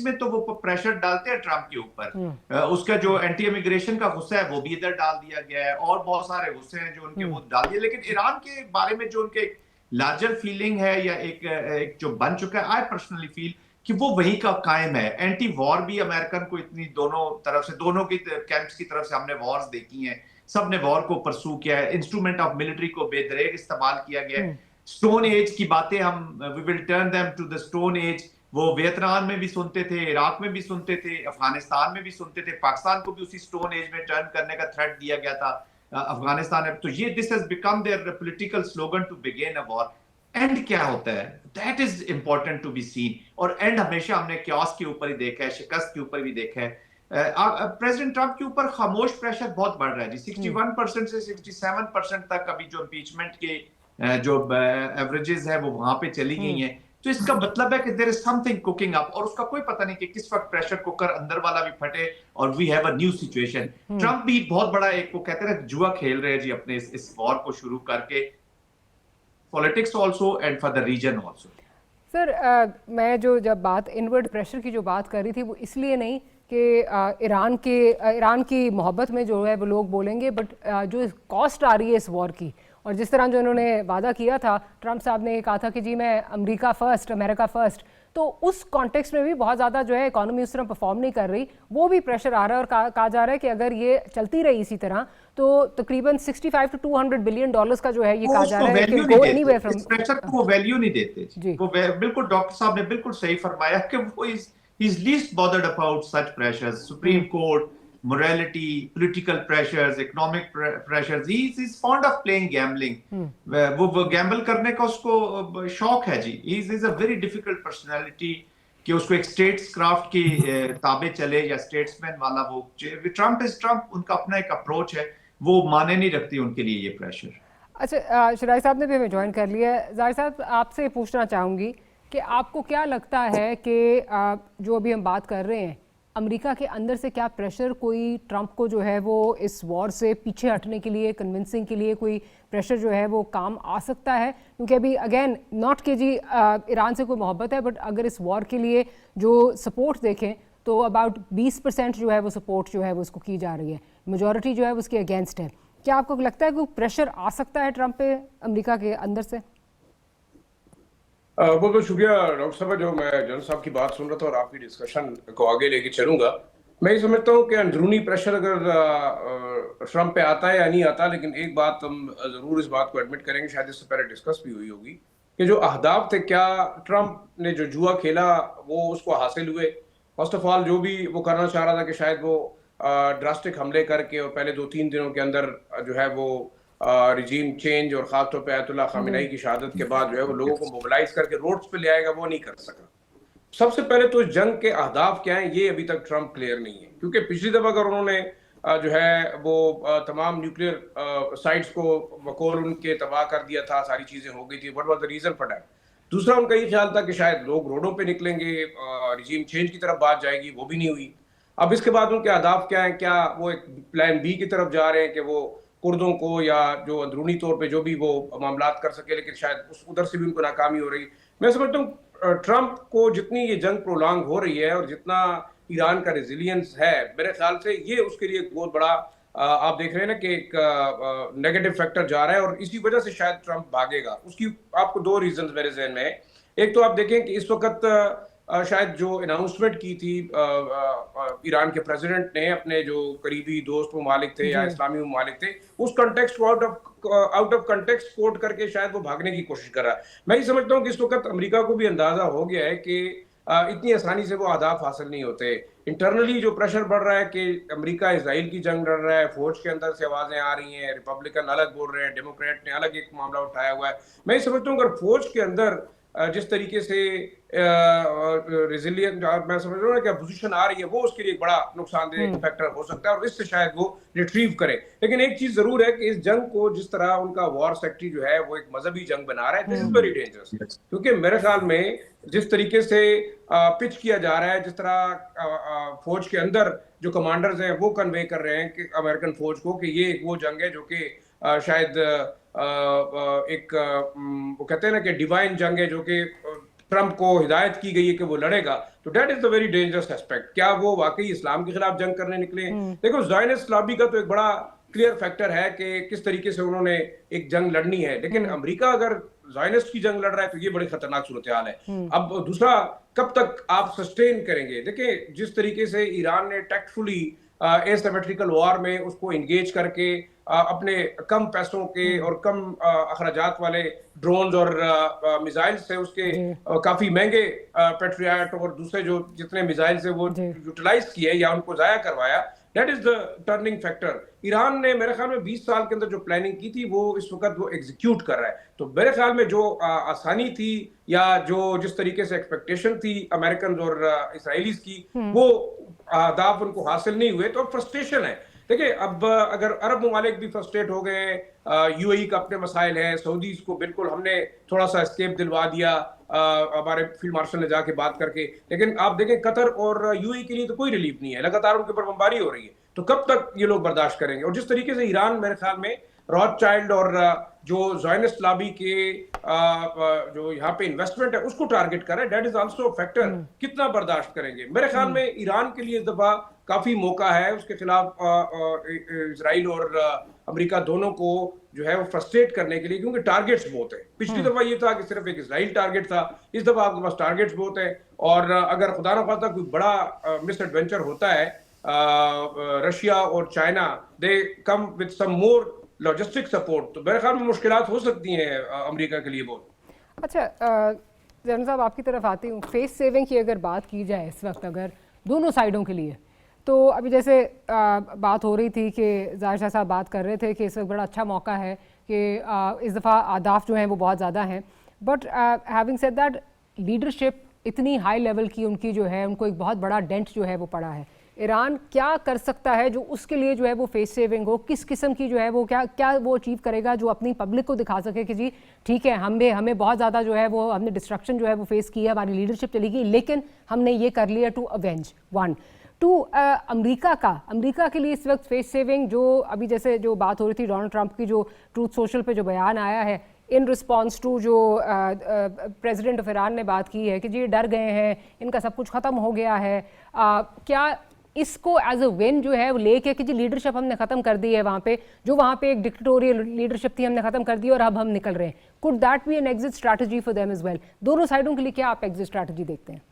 में तो वो प्रेशर डालते हैं ट्रंप के ऊपर। उसका जो एंटी इमिग्रेशन का गुस्सा है वो भी इधर डाल दिया गया है, और बहुत सारे गुस्से हैं जो उनके वो डाल दिए। लेकिन ईरान के बारे में जो उनके लार्जर फीलिंग है, या एक जो बन चुका है, आई पर्सनली फील कि वो वही का कायम है। एंटी वॉर भी अमेरिकन को इतनी दोनों तरफ से, दोनों की कैंप्स की तरफ से हमने वॉर्स देखी हैं, सबने वॉर को परसू किया है, इंस्ट्रूमेंट ऑफ मिलिट्री को बेदरेग इस्तेमाल किया गया है। स्टोन एज की बातें हम, we will turn them to the stone age, वो वियतनाम में भी सुनते थे, इराक में भी सुनते थे, अफगानिस्तान में भी सुनते थे, पाकिस्तान को भी उसी स्टोन एज में टर्न करने का थ्रेट दिया गया था अफगानिस्तान में। तो ये this has become their political slogan to begin a war. And क्या होता है, that is important to be seen. और एंड हमेशा हमने क्यास के ऊपर ही देखा है, शिकस्त के ऊपर भी देखा है। प्रेसिडेंट ट्रंप के ऊपर खामोश प्रेशर बहुत बढ़ रहा है जी। 61% से 67% तक अभी जो इम्पीचमेंट के जो एवरेजेस है वो वहां पे चली गई हैं। तो इसका मतलब है कि there is something cooking up, और उसका कोई पता नहीं कि किस वक्त प्रेशर कुकर अंदर वाला भी फटे और we have a new situation. Trump भी बहुत बड़ा एक, वो कहते हैं जुआ खेल रहे हैं जी अपने इस वॉर को शुरू करके, politics also and for the region also. Sir मैं जो जब बात इनवर्ड प्रेशर की जो बात कर रही थी वो इसलिए नहीं कि ईरान की मोहब्बत में जो है वो लोग बोलेंगे, बट जो कॉस्ट आ रही है इस वॉर की, और जिस तरह जो इन्होंने वादा किया था, ट्रंप साहब ने कहा था कि जी मैं अमेरिका फर्स्ट, तो उस कॉन्टेक्स्ट में भी बहुत ज़्यादा जो है इकोनॉमी उस तरह परफॉर्म नहीं कर रही, वो भी प्रेशर आ रहा है। और कहा जा रहा है कि अगर ये चलती रही इसी तरह तो तकरीबन 65 to 200 बिलियन डॉलर्स का जो है ये कहा जा रहा है कि गो एनीवेयर फ्रॉम प्रेशर को वो वैल्यू नहीं देते जी। वो बिल्कुल डॉक्टर साहब ने बिल्कुल सही फरमाया कि वो is least bothered about such pressures, supreme court, morality, political pressures, economic pressures. He is fond of playing gambling. वो गैम्बल करने का उसको शौक है जी। He is a very difficult personality कि उसको एक स्टेट्स क्राफ्ट की ताबे चले या स्टेट्समैन वाला वो। ट्रंप इज ट्रंप, उनका अपना एक अप्रोच है, वो माने नहीं रखती उनके लिए ये प्रेशर। अच्छा शराई साहब ने भी हमें ज्वाइन कर लिया है। ज़ाहिर साहब आपसे पूछना चाहूँगी कि आपको क्या लगता है कि जो अभी हम बात कर रहे हैं, अमेरिका के अंदर से क्या प्रेशर कोई ट्रंप को जो है वो इस वॉर से पीछे हटने के लिए, कन्विंसिंग के लिए कोई प्रेशर जो है वो काम आ सकता है? क्योंकि अभी अगेन नॉट कि जी ईरान से कोई मोहब्बत है, बट अगर इस वॉर के लिए जो सपोर्ट देखें तो अबाउट 20% जो है वो सपोर्ट जो है वो उसको की जा रही है, मेजॉरिटी जो है वो उसके अगेंस्ट है। क्या आपको लगता है कि प्रेशर आ सकता है ट्रंप पे अमेरिका के अंदर से? बहुत बहुत शुक्रिया डॉक्टर साहब। जो मैं जनरल साहब की बात सुन रहा था और आपकी डिस्कशन को आगे लेके चलूंगा, मैं ये समझता हूँ कि अंदरूनी प्रेशर अगर ट्रंप पे आता है या नहीं आता, लेकिन एक बात हम जरूर इस बात को एडमिट करेंगे, शायद इससे पहले डिस्कस भी हुई होगी, कि जो अहदाफ थे, क्या ट्रंप ने जो जुआ खेला वो उसको हासिल हुए। फर्स्ट ऑफ ऑल जो भी वो करना चाह रहा था कि शायद वो ड्रास्टिक हमले करके और पहले 2-3 दिनों के अंदर जो है वो रिजीम चेंज और खासतौर पे आयतुल्लाह खामेनेई की शहादत के बाद जो है वो लोगों को मोबिलाइज करके रोड्स पे ले आएगा, वो नहीं कर सका। सबसे पहले तो जंग के अहदाफ क्या हैं ये अभी तक ट्रंप क्लियर नहीं है, क्योंकि पिछली दफा अगर उन्होंने जो है वो तमाम न्यूक्लियर साइट्स को बकौल उनके तबाह कर दिया था, सारी चीजें हो गई थी, what was the reason for that. दूसरा उनका ये ख्याल था कि शायद लोग रोडों पे निकलेंगे, रिजीम चेंज की तरफ बात जाएगी, वो भी नहीं हुई। अब इसके बाद उनके अहदाफ क्या है, क्या वो एक प्लान बी की तरफ जा रहे हैं कि वो कुर्दों को या जो अंदरूनी तौर पे जो भी वो मामलात कर सके, लेकिन शायद उधर से भी उनको नाकामी हो रही। मैं समझता हूँ ट्रंप को जितनी ये जंग प्रोलॉन्ग हो रही है और जितना ईरान का रेजिलियंस है, मेरे ख्याल से ये उसके लिए एक बहुत बड़ा आप देख रहे हैं ना कि एक नेगेटिव फैक्टर जा रहा है और इसी वजह से शायद ट्रंप भागेगा। उसकी आपको 2 रीजन मेरे जहन में है। एक तो आप देखें कि इस वक्त शायद जो अनाउंसमेंट की थी ईरान के प्रेसिडेंट ने अपने जो करीबी दोस्त ममालिक थे या इस्लामी ममालिक थे, उस कंटेक्स्ट को आउट ऑफ कंटेक्स्ट कोट करके शायद वो भागने की कोशिश कर रहा है। मैं ये समझता हूँ कि इस वक्त अमेरिका को भी अंदाजा हो गया है कि इतनी आसानी से वो अहदाफ हासिल नहीं होते। इंटरनली जो प्रेशर बढ़ रहा है कि अमेरिका इसराइल की जंग लड़ रहा है, फौज के अंदर से आवाजें आ रही हैं, रिपब्लिकन अलग बोल रहे हैं, डेमोक्रेट ने अलग एक मामला उठाया हुआ है। मैं ये समझता हूँ अगर फौज के अंदर जिस तरीके से रेजिलियंट मैं समझ रहा हूँ ना कि अपोजिशन आ रही है, वो उसके लिए एक बड़ा नुकसानदेह फैक्टर हो सकता है और इससे शायद वो रिट्रीव करे। लेकिन एक चीज जरूर है कि इस जंग को जिस तरह उनका वॉर सेक्रेटरी जो है वो एक मजहबी जंग बना रहा है, दिस इज वेरी डेंजरस। क्योंकि मेरे ख्याल में जिस तरीके से पिच किया जा रहा है, जिस तरह फौज के अंदर जो कमांडर्स हैं वो कन्वे कर रहे हैं कि अमेरिकन फौज को कि ये वो जंग है जो कि शायद एक वो कहते हैं ना कि डिवाइन जंग है जो कि ट्रंप को हिदायत की गई है कि वो लड़ेगा। तो that is the very dangerous aspect. क्या वो वाकई इस्लाम के खिलाफ जंग करने निकले? देखो, ज़ायनिस्ट लॉबी का तो एक बड़ा क्लियर फैक्टर है कि किस तरीके से उन्होंने एक जंग लड़नी है, लेकिन अमेरिका अगर ज़ायनिस्ट की जंग लड़ रहा है तो ये बड़ी खतरनाक सूरत हाल है। अब दूसरा, कब तक आप सस्टेन करेंगे? देखिए, जिस तरीके से ईरान ने टैक्टफुली एसिमेट्रिकल वॉर में उसको इंगेज करके अपने कम पैसों के और कम अखराजात वाले ड्रोन्स और मिसाइल से उसके काफी महंगे पेट्रियट और दूसरे जो जितने मिसाइल से वो यूटिलाइज किए या उनको जाया करवाया, that is the turning factor. Iran ने मेरे ख्याल में 20 साल के अंदर जो प्लानिंग की थी वो इस वक्त वो एग्जीक्यूट कर रहा है। तो मेरे ख्याल में जो आसानी थी या जो जिस तरीके से एक्सपेक्टेशन थी अमेरिकन और इसराइलीज की, वो अहदाफ उनको हासिल नहीं हुए, तो फ्रस्ट्रेशन है। देखिए, अब अगर अरब ममालिक भी फ्रस्ट्रेट हो गए, यूएई का अपने मसाइल हैं, सऊदीज को बिल्कुल हमने थोड़ा सा एस्केप दिलवा दिया हमारे फील्ड मार्शल ने जाके बात करके, लेकिन आप देखें कतर और यूएई के लिए तो कोई रिलीफ नहीं है, लगातार उनके ऊपर बमबारी हो रही है। तो कब तक ये लोग बर्दाश्त करेंगे? और जिस तरीके से ईरान मेरे ख्याल में रॉथशाइल्ड और जो ज़ायनिस्ट लॉबी के जो यहाँ पे इन्वेस्टमेंट है उसको टारगेट कर रहा है, दैट इज आल्सो फैक्टर। कितना बर्दाश्त करेंगे? मेरे ख्याल में ईरान के लिए इस दफा काफी मौका है उसके खिलाफ इजराइल और अमेरिका दोनों को जो है वो फ्रस्ट्रेट करने के लिए, क्योंकि टारगेट्स बहुत है। पिछली दफा ये था कि सिर्फ एक इजराइल टारगेट था, इस दफा आपके पास टारगेट्स बहुत है। और अगर खुदा न खास्ता कोई बड़ा मिस एडवेंचर होता है, रशिया और China they come with some more logistic support, तो मेरे ख्याल में मुश्किलात हो सकती हैं अमेरिका के लिए बहुत। अच्छा, जैन साहब आपकी तरफ आती हूँ। फेस सेविंग की अगर बात की जाए इस वक्त अगर दोनों साइडों के लिए, तो अभी जैसे बात हो रही थी कि ज़ाहिर शाह साहब बात कर रहे थे कि इस वक्त बड़ा अच्छा मौका है कि इस दफ़ा अहदाफ जो हैं वो बहुत ज़्यादा हैं, but having said that leadership इतनी हाई लेवल की उनकी जो है, उनको एक बहुत बड़ा डेंट जो है वो पड़ा है। ईरान क्या कर सकता है जो उसके लिए जो है वो फेस सेविंग हो? किस किस्म की जो है वो क्या वो अचीव करेगा जो अपनी पब्लिक को दिखा सके कि जी ठीक है, हमें बहुत ज़्यादा जो है वो हमने डिस्ट्रक्शन जो है वो फेस किया, हमारी लीडरशिप चली गई, लेकिन हमने ये कर लिया to avenge one to America के लिए इस वक्त फेस सेविंग जो अभी जैसे जो बात हो रही थी डोनाल्ड ट्रंप की, जो ट्रूथ सोशल पे जो बयान आया है इन रिस्पॉन्स टू जो प्रेसिडेंट ऑफ ईरान ने बात की है कि जी डर गए हैं, इनका सब कुछ ख़त्म हो गया है, क्या इसको एज अ विन जो है वो लेके कि जी लीडरशिप हमने ख़त्म कर दी है, वहाँ पे एक डिक्टेटोरियल लीडरशिप थी, हमने ख़त्म कर दी और अब हम निकल रहे हैं, could that be an exit strategy for them as well? दोनों साइडों के लिए क्या आप एग्जिट स्ट्रैटेजी देखते हैं?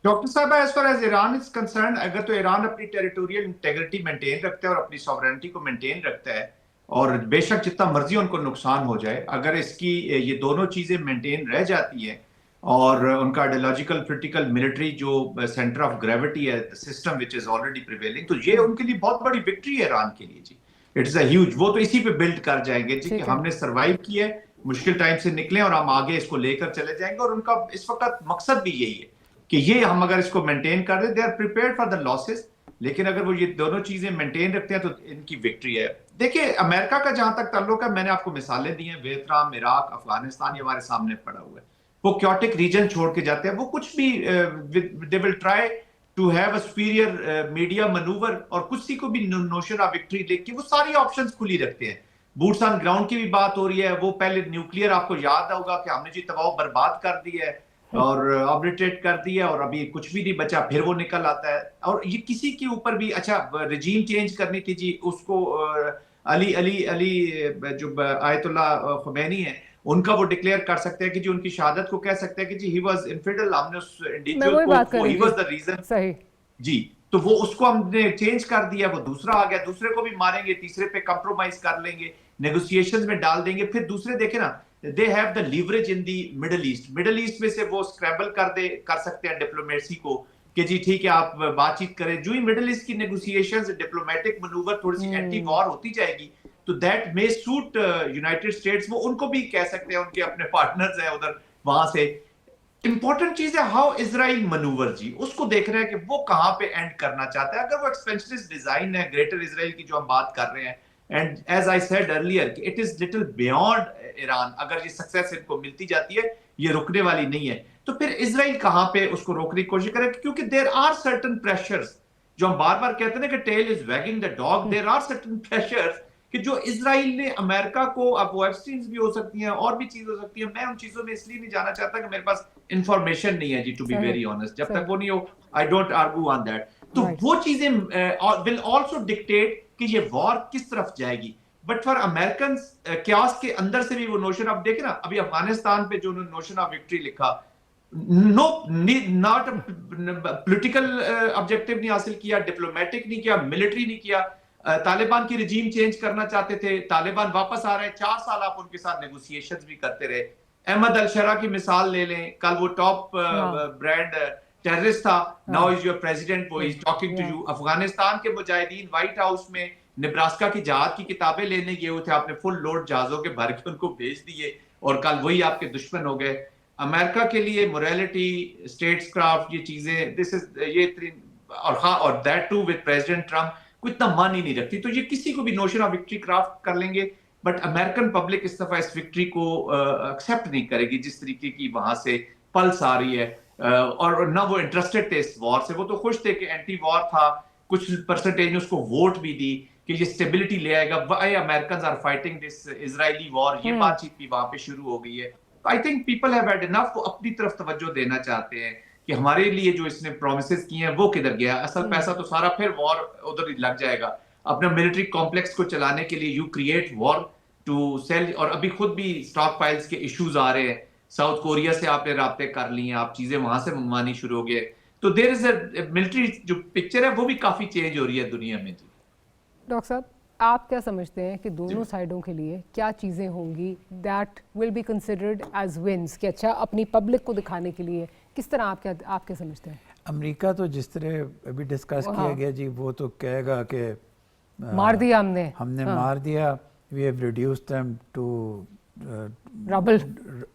डॉक्टर साहब, as far as Iran is concern, अगर तो ईरान अपनी टेरिटोरियल इंटेग्रिटी मेंटेन रखता है और अपनी सॉवरेनिटी को मेंटेन रखता है, और बेशक जितना मर्जी उनको नुकसान हो जाए, अगर इसकी ये दोनों चीजें मेंटेन रह जाती है और उनका आइडियोलॉजिकल क्रिटिकल मिलिट्री जो सेंटर ऑफ ग्रेविटी है, system which is already prevailing, तो ये उनके लिए बहुत बड़ी विक्ट्री है ईरान के लिए जी। इट्स अ ह्यूज, वो तो इसी पे बिल्ड कर जाएंगे जी कि हमने सर्वाइव किया है, मुश्किल टाइम से निकले और हम आगे इसको लेकर चले जाएंगे। और उनका इस वक्त मकसद भी यही है कि ये हम अगर इसको मेंटेन कर दें, they are prepared for the losses, लेकिन अगर वो ये दोनों चीजें मेंटेन रखते हैं तो इनकी विक्ट्री है। देखिए अमेरिका का जहां तक ताल्लुक है, मैंने आपको मिसालें दी हैं, वियतनाम, इराक, अफगानिस्तान, ये हमारे सामने पड़ा हुआ है। वो क्योटिक रीजन छोड़ के जाते हैं, वो कुछ भी they will try to have a superior media manoeuvre, और किसी को भी नोशन ऑफ विक्ट्री देख के वो सारी ऑप्शंस खुली रखते हैं। बूट्स ऑन ग्राउंड की भी बात हो रही है, वो पहले न्यूक्लियर, आपको याद होगा कि हमने जी तबाह बर्बाद कर दिया है और ऑब्लिटरेट कर दिया, और अभी कुछ भी नहीं बचा, फिर वो निकल आता है। और ये किसी के ऊपर भी, अच्छा रिजीम चेंज करनी थी जी, उसको अली अली अली जो आयतुल्ला खुमैनी है, उनका वो डिक्लेयर कर सकते हैं कि जी उनकी शहादत को कह सकते हैं कि जी ही वाज इनफिडल, हमने उस इंडिविजुअल को, ही वाज द रीजन, सही जी, तो वो उसको हमने चेंज कर दिया, वो दूसरा आ गया, दूसरे को भी मारेंगे, तीसरे पे कंप्रोमाइज कर लेंगे, नेगोशिएशंस में डाल देंगे, फिर दूसरे देखे ना, they have the leverage in the middle east में से वो स्क्रैम्बल कर सकते हैं डिप्लोमेसी को कि जी ठीक है आप बातचीत करें। जो ही मिडल ईस्ट की नेगोशिएशंस, डिप्लोमेटिक मनूवर, थोड़ी सी एंटी वॉर होती जाएगी, तो that may suit United states, वो उनको भी कह सकते हैं, उनके अपने पार्टनर्स हैं उधर, वहां से। इंपॉर्टेंट चीज है हाउ इजराइल मनूवर जी, उसको देख रहे हैं कि वो कहां पे एंड करना चाहता है। अगर वो एक्सपेंशनिस्ट डिजाइन है ग्रेटर इजराइल की जो हम बात कर रहे हैं, and as I said earlier कि it is little beyond Iran, अगर ये सक्सेस इनको मिलती जाती है, ये रुकने वाली नहीं है, तो फिर इजराइल कहां पे उसको रोकने की कोशिश करे, क्योंकि देयर आर सर्टेन प्रेशर्स, जो हम बार बार कहते हैं ना कि tail is wagging the dog, there are certain pressures कि जो इजराइल ने अमेरिका को, अब वो एप्स्टीन्स भी हो सकती हैं और भी चीज हो सकती है, मैं उन चीजों में इसलिए नहीं जाना चाहता कि मेरे पास इंफॉर्मेशन नहीं है जी, टू बी वेरी ऑनेस्ट, जब तक वो नहीं हो I don't argue on that. तो वो चीजें विल आल्सो डिक्टेट कि ये वॉर किस तरफ जाएगी। बट फॉर अमेरिकन क्यास के अंदर से भी वो नोशन ऑफ, देखे ना अभी अफगानिस्तान पे जो उन्होंने नोशन ऑफ विक्ट्री लिखा, नो नॉट पॉलिटिकल ऑब्जेक्टिव नहीं हासिल किया, डिप्लोमेटिक नहीं किया, मिलिट्री नहीं किया, तालिबान की रिजीम चेंज करना चाहते थे, तालिबान वापस आ रहे हैं, 4 साल आप उनके साथ नेगोशिएशंस भी करते रहे। अहमद अल-शरा की मिसाल ले लें, कल वो टॉप ब्रांड टेररिस्ट था, नाउ इज योर प्रेसिडेंट, वो is talking to you. Afghanistan के मुजाहिदीन व्हाइट हाउस में नेब्रास्का की जहाज की किताबें लेने गए हुए थे, आपने फुल लोड जहाजों के भर के उनको भेज दिए, और कल वही आपके दुश्मन हो गए। अमेरिका के लिए मोरालिटी, स्टेट्सक्राफ्ट, ये चीजें, दिस इज ये, और that too with president Trump, कोई इतना मान ही नहीं रखती, तो ये किसी को भी नोशन ऑफ विक्ट्री क्राफ्ट कर लेंगे, बट अमेरिकन पब्लिक इस दफा इस विक्ट्री को एक्सेप्ट नहीं करेगी, जिस तरीके की वहां से पल्स आ रही है, और ना वो इंटरेस्टेड थे इस वॉर से, वो तो खुश थे कि एंटी वॉर था, कुछ परसेंटेज ने उसको वोट भी दी कि ये स्टेबिलिटी ले आएगा, why Americans are fighting this Israeli war, ये बातचीत भी वहां पे शुरू हो गई है। I think people have had enough, वो अपनी तरफ तवज्जो देना चाहते हैं कि हमारे लिए जो इसने प्रोमिसेस किए हैं वो किधर गया, असल पैसा तो सारा फिर वॉर उधर ही लग जाएगा, अपने मिलिट्री कॉम्प्लेक्स को चलाने के लिए। You create war to sell, और अभी खुद भी स्टॉक फाइल्स के इश्यूज आ रहे हैं, साउथ कोरिया से आपने राब्ते कर लिए, आप चीजें वहां से मंगवानी शुरू हो गए, तो देयर इज अ मिलिट्री जो पिक्चर है वो भी काफी चेंज हो रही है दुनिया में जी। डॉक्टर साहब, आप क्या समझते हैं कि दोनों साइडों के लिए क्या चीज़ें होंगी that will be considered as wins, कि अच्छा अपनी पब्लिक को दिखाने के लिए किस तरह आप क्या समझते हैं? अमेरिका तो जिस तरह अभी डिस्कस किया गया जी, वो तो कहेगा कि मार दिया हमने मार दिया, we have reduced them to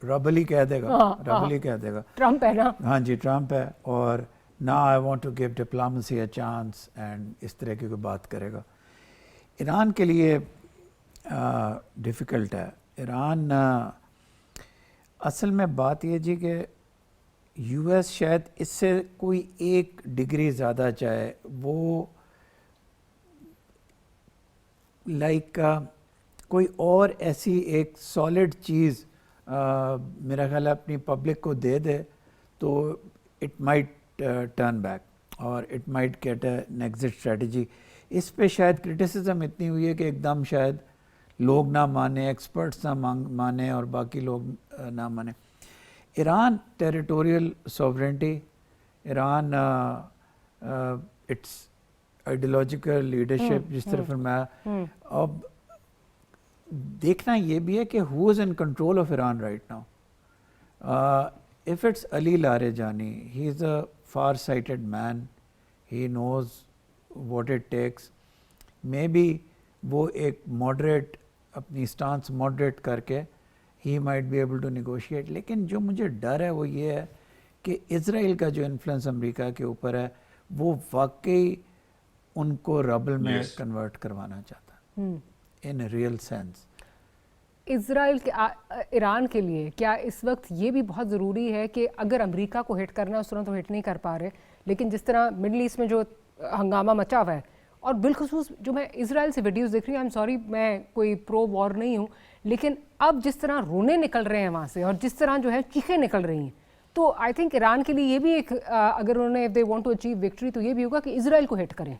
rubble ही कह देगा, रबल ही कह देगा, ट्रम्प है ना, हाँ जी ट्रम्प है, और now I want to give diplomacy a chance, and इस तरह की कोई बात करेगा। ईरान के लिए डिफ़िकल्ट है। ईरान असल में बात ये जी कि यूएस शायद इससे कोई 1 डिग्री ज़्यादा चाहे, वो लाइक कोई और ऐसी एक सॉलिड चीज़ मेरा ख्याल है अपनी पब्लिक को दे दे, तो इट माइट टर्न बैक, और it might get an exit strategy. इस पे शायद क्रिटिसिज्म इतनी हुई है कि एकदम शायद लोग ना माने, एक्सपर्ट्स ना माने, और बाकी लोग ना माने। Iran territorial sovereignty, Iran it's ideological leadership जिस तरह फरमाया, अब देखना ये भी है कि who is in control of Iran right now. if it's Ali Larijani, he's a far-sighted man, he knows what it takes. Maybe वो एक moderate अपनी stance moderate करके he might be able to negotiate. लेकिन जो मुझे डर है वो ये है कि इज़राइल का जो इन्फ्लुएंस अमेरिका के ऊपर है वो वाकई उनको रबल में कन्वर्ट करवाना चाहता है इन रियल सेंस। इज़राइल के ईरान के लिए क्या इस वक्त ये भी बहुत ज़रूरी है कि अगर अमेरिका को हिट करना है उस तरह तो हिट नहीं कर पा रहे, लेकिन जिस तरह मिडल ईस्ट में जो हंगामा मचा हुआ है और बिलखुसूस जो मैं इज़राइल से वीडियोस देख रही हूँ, आई एम सॉरी मैं कोई प्रो वॉर नहीं हूँ, लेकिन अब जिस तरह रोने निकल रहे हैं वहाँ से और जिस तरह जो है चीखें निकल रही हैं, तो आई थिंक ईरान के लिए ये भी एक अगर उन्होंने if they want to achieve victory तो ये भी होगा कि इज़राइल को हिट करें।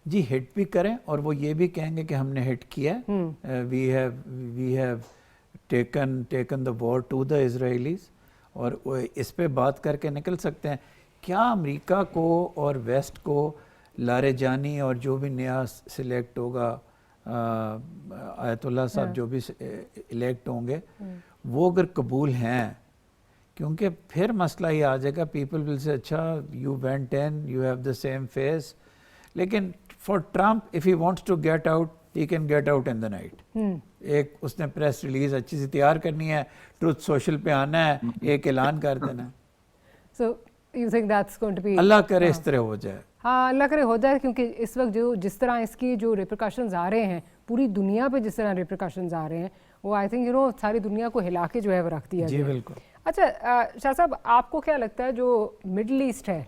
जी हिट भी करें और वो ये भी कहेंगे कि हमने हिट किया है, we have taken the war to the Israelis, और इस पे बात करके निकल सकते हैं। क्या अमेरिका को और वेस्ट को लारेजानी और जो भी नया सिलेक्ट होगा आयतुल्ला साहब जो भी इलेक्ट होंगे वो अगर कबूल हैं, क्योंकि फिर मसला ये आ जाएगा, पीपल विल से अच्छा you went in, you have the same face, लेकिन for Trump if he wants to get out he can get out in the night. एक उसने प्रेस रिलीज अच्छी सी तैयार करनी है, ट्रुथ सोशल पे आना है, एक ऐलान कर देना है। So you think that's going to be, अल्लाह करे इस तरह हो जाए। हाँ अल्लाह करे हो जाए, क्योंकि इस वक्त जो जिस तरह इसकी जो रिप्रिकॉशंस आ रहे हैं पूरी दुनिया पे, जिस तरह रिप्रिकॉशंस आ रहे हैं वो आई थिंक सारी दुनिया को हिला के जो है वो रख दिया जी गया। बिल्कुल। अच्छा शाह साहब, आपको क्या लगता है जो मिडल ईस्ट है,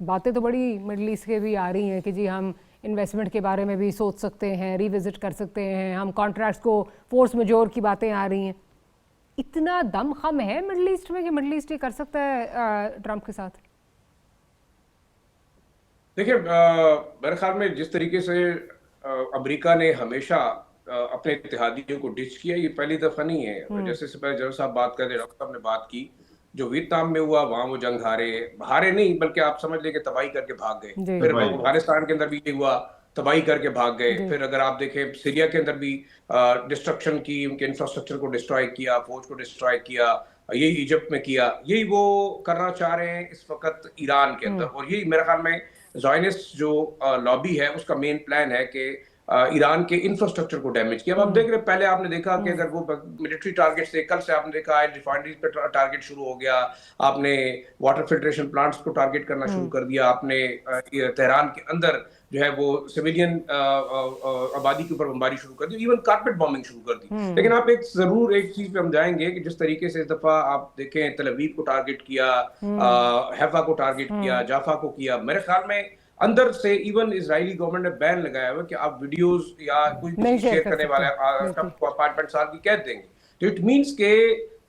बातें तो बड़ी मिडल ईस्ट के भी आ रही हैं कि जी हम इन्वेस्टमेंट के बारे में भी सोच सकते हैं, रिविजिट कर सकते हैं, हम कॉन्ट्रैक्ट्स को फोर्स मेजोर की बातें आ रही हैं, इतना दम खम है मिडल ईस्ट में कि मिडल ईस्ट ये कर सकता है ट्रंप के साथ? देखिए मेरे ख्याल में जिस तरीके से अमेरिका ने हमेशा अपने इत्तेहादियों को डिच किया, ये पहली दफा नहीं है। जैसे से पहले जनरल साहब बात कर रहे, डॉक्टर साहब ने बात की, जो वियतनाम में हुआ वहां वो जंग हारे नहीं बल्कि आप समझ लें कि तबाही करके भाग गए। फिर अफगानिस्तान के अंदर भी ये हुआ, तबाही करके भाग गए। फिर अगर आप देखें सीरिया के अंदर भी डिस्ट्रक्शन की, उनके इंफ्रास्ट्रक्चर को डिस्ट्रॉय किया, फौज को डिस्ट्रॉय किया, यही इजिप्ट में किया, यही वो करना चाह रहे हैं इस वक्त ईरान के अंदर। और यही मेरे ख्याल में ज़ायनिस्ट जो लॉबी है उसका मेन प्लान है कि ईरान के इंफ्रास्ट्रक्चर को डैमेज किया। अब आप देख रहे, पहले आपने देखा कि अगर वो मिलिट्री टारगेट से, कल से आपने देखा है रिफाइनरीज पे टारगेट शुरू हो गया, आपने वाटर फिल्ट्रेशन प्लांट्स को टारगेट करना शुरू कर दिया, आपने तेहरान के अंदर जो है वो सिविलियन आबादी के ऊपर बमबारी शुरू कर दी, इवन कारपेट बॉम्बिंग शुरू कर दी। लेकिन आप एक चीज पे हम जाएंगे कि जिस तरीके से इस दफा आप देखें तल अवीव को टारगेट किया, हैफा को टारगेट किया, जाफा को किया, मेरे ख्याल में अंदर से इवन इजरायली गवर्नमेंट ने बैन लगाया हुआ कि आप वीडियोस या कोई भी शेयर करने वाले आपको अपार्टमेंट साल की कैद देंगे। तो इट मींस के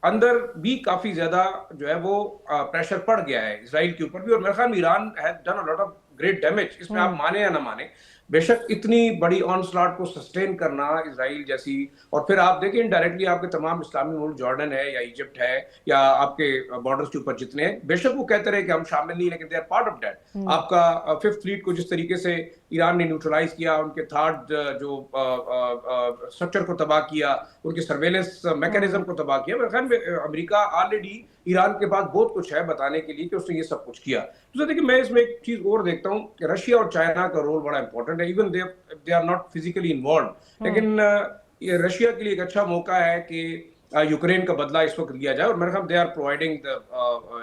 अंदर भी काफी ज्यादा जो है वो प्रेशर पड़ गया है इजराइल के ऊपर भी। और मेरे ख्याल में Iran has done a lot of great damage, इसमें आप माने या ना माने, बेशक इतनी बड़ी ऑनस्लॉट को सस्टेन करना इजराइल जैसी, और फिर आप देखें इनडायरेक्टली आपके तमाम इस्लामी मुल्क, जॉर्डन है या इजिप्ट है या आपके बॉर्डर्स के ऊपर जितने हैं, बेशक वो कहते रहे कि हम शामिल नहीं, लेकिन they are part of that. आपका फिफ्थ फ्लीट को जिस तरीके से ईरान ने न्यूट्रलाइज किया, उनके थर्ड जो स्ट्रक्चर को तबाह किया, उनके सर्वेलेंस मैकेनिज्म को तबाह किया। मेरे ख्याल में अमेरिका ऑलरेडी ईरान के पास बहुत कुछ है बताने के लिए कि उसने ये सब कुछ किया। तो देखिए मैं इसमें एक चीज और देखता हूँ कि रशिया और चाइना का रोल बड़ा इंपॉर्टेंट है, even they are not physically involve, लेकिन ये रशिया के लिए एक अच्छा मौका है कि यूक्रेन का बदला इस वक्त लिया जाए। और मेरे ख्याल दे आर प्रोवाइडिंग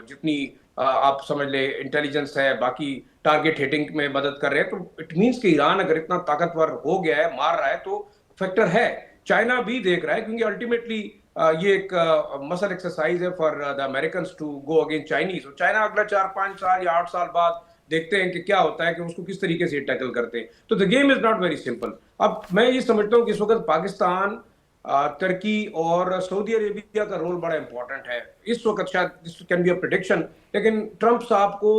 जितनी आप समझ ले इंटेलिजेंस है, बाकी टारगेट हिटिंग में मदद कर रहे हैं, तो इट मींस कि ईरान अगर इतना ताकतवर हो गया है, मार रहा है, तो फैक्टर है। चाइना भी देख रहा है, क्योंकि अल्टीमेटली ये एक मसल एक्सरसाइज है for the Americans to go against Chinese. और चाइना अगला 4-5 साल या 8 साल बाद देखते हैं कि क्या होता है, कि उसको किस तरीके से टैकल करते हैं। तो the game is not very simple. अब मैं ये समझता हूँ कि इस वक्त पाकिस्तान, तुर्की और सऊदी अरेबिया का रोल बड़ा इंपॉर्टेंट है इस वक्त। शायद this can be a prediction, लेकिन ट्रंप साहब को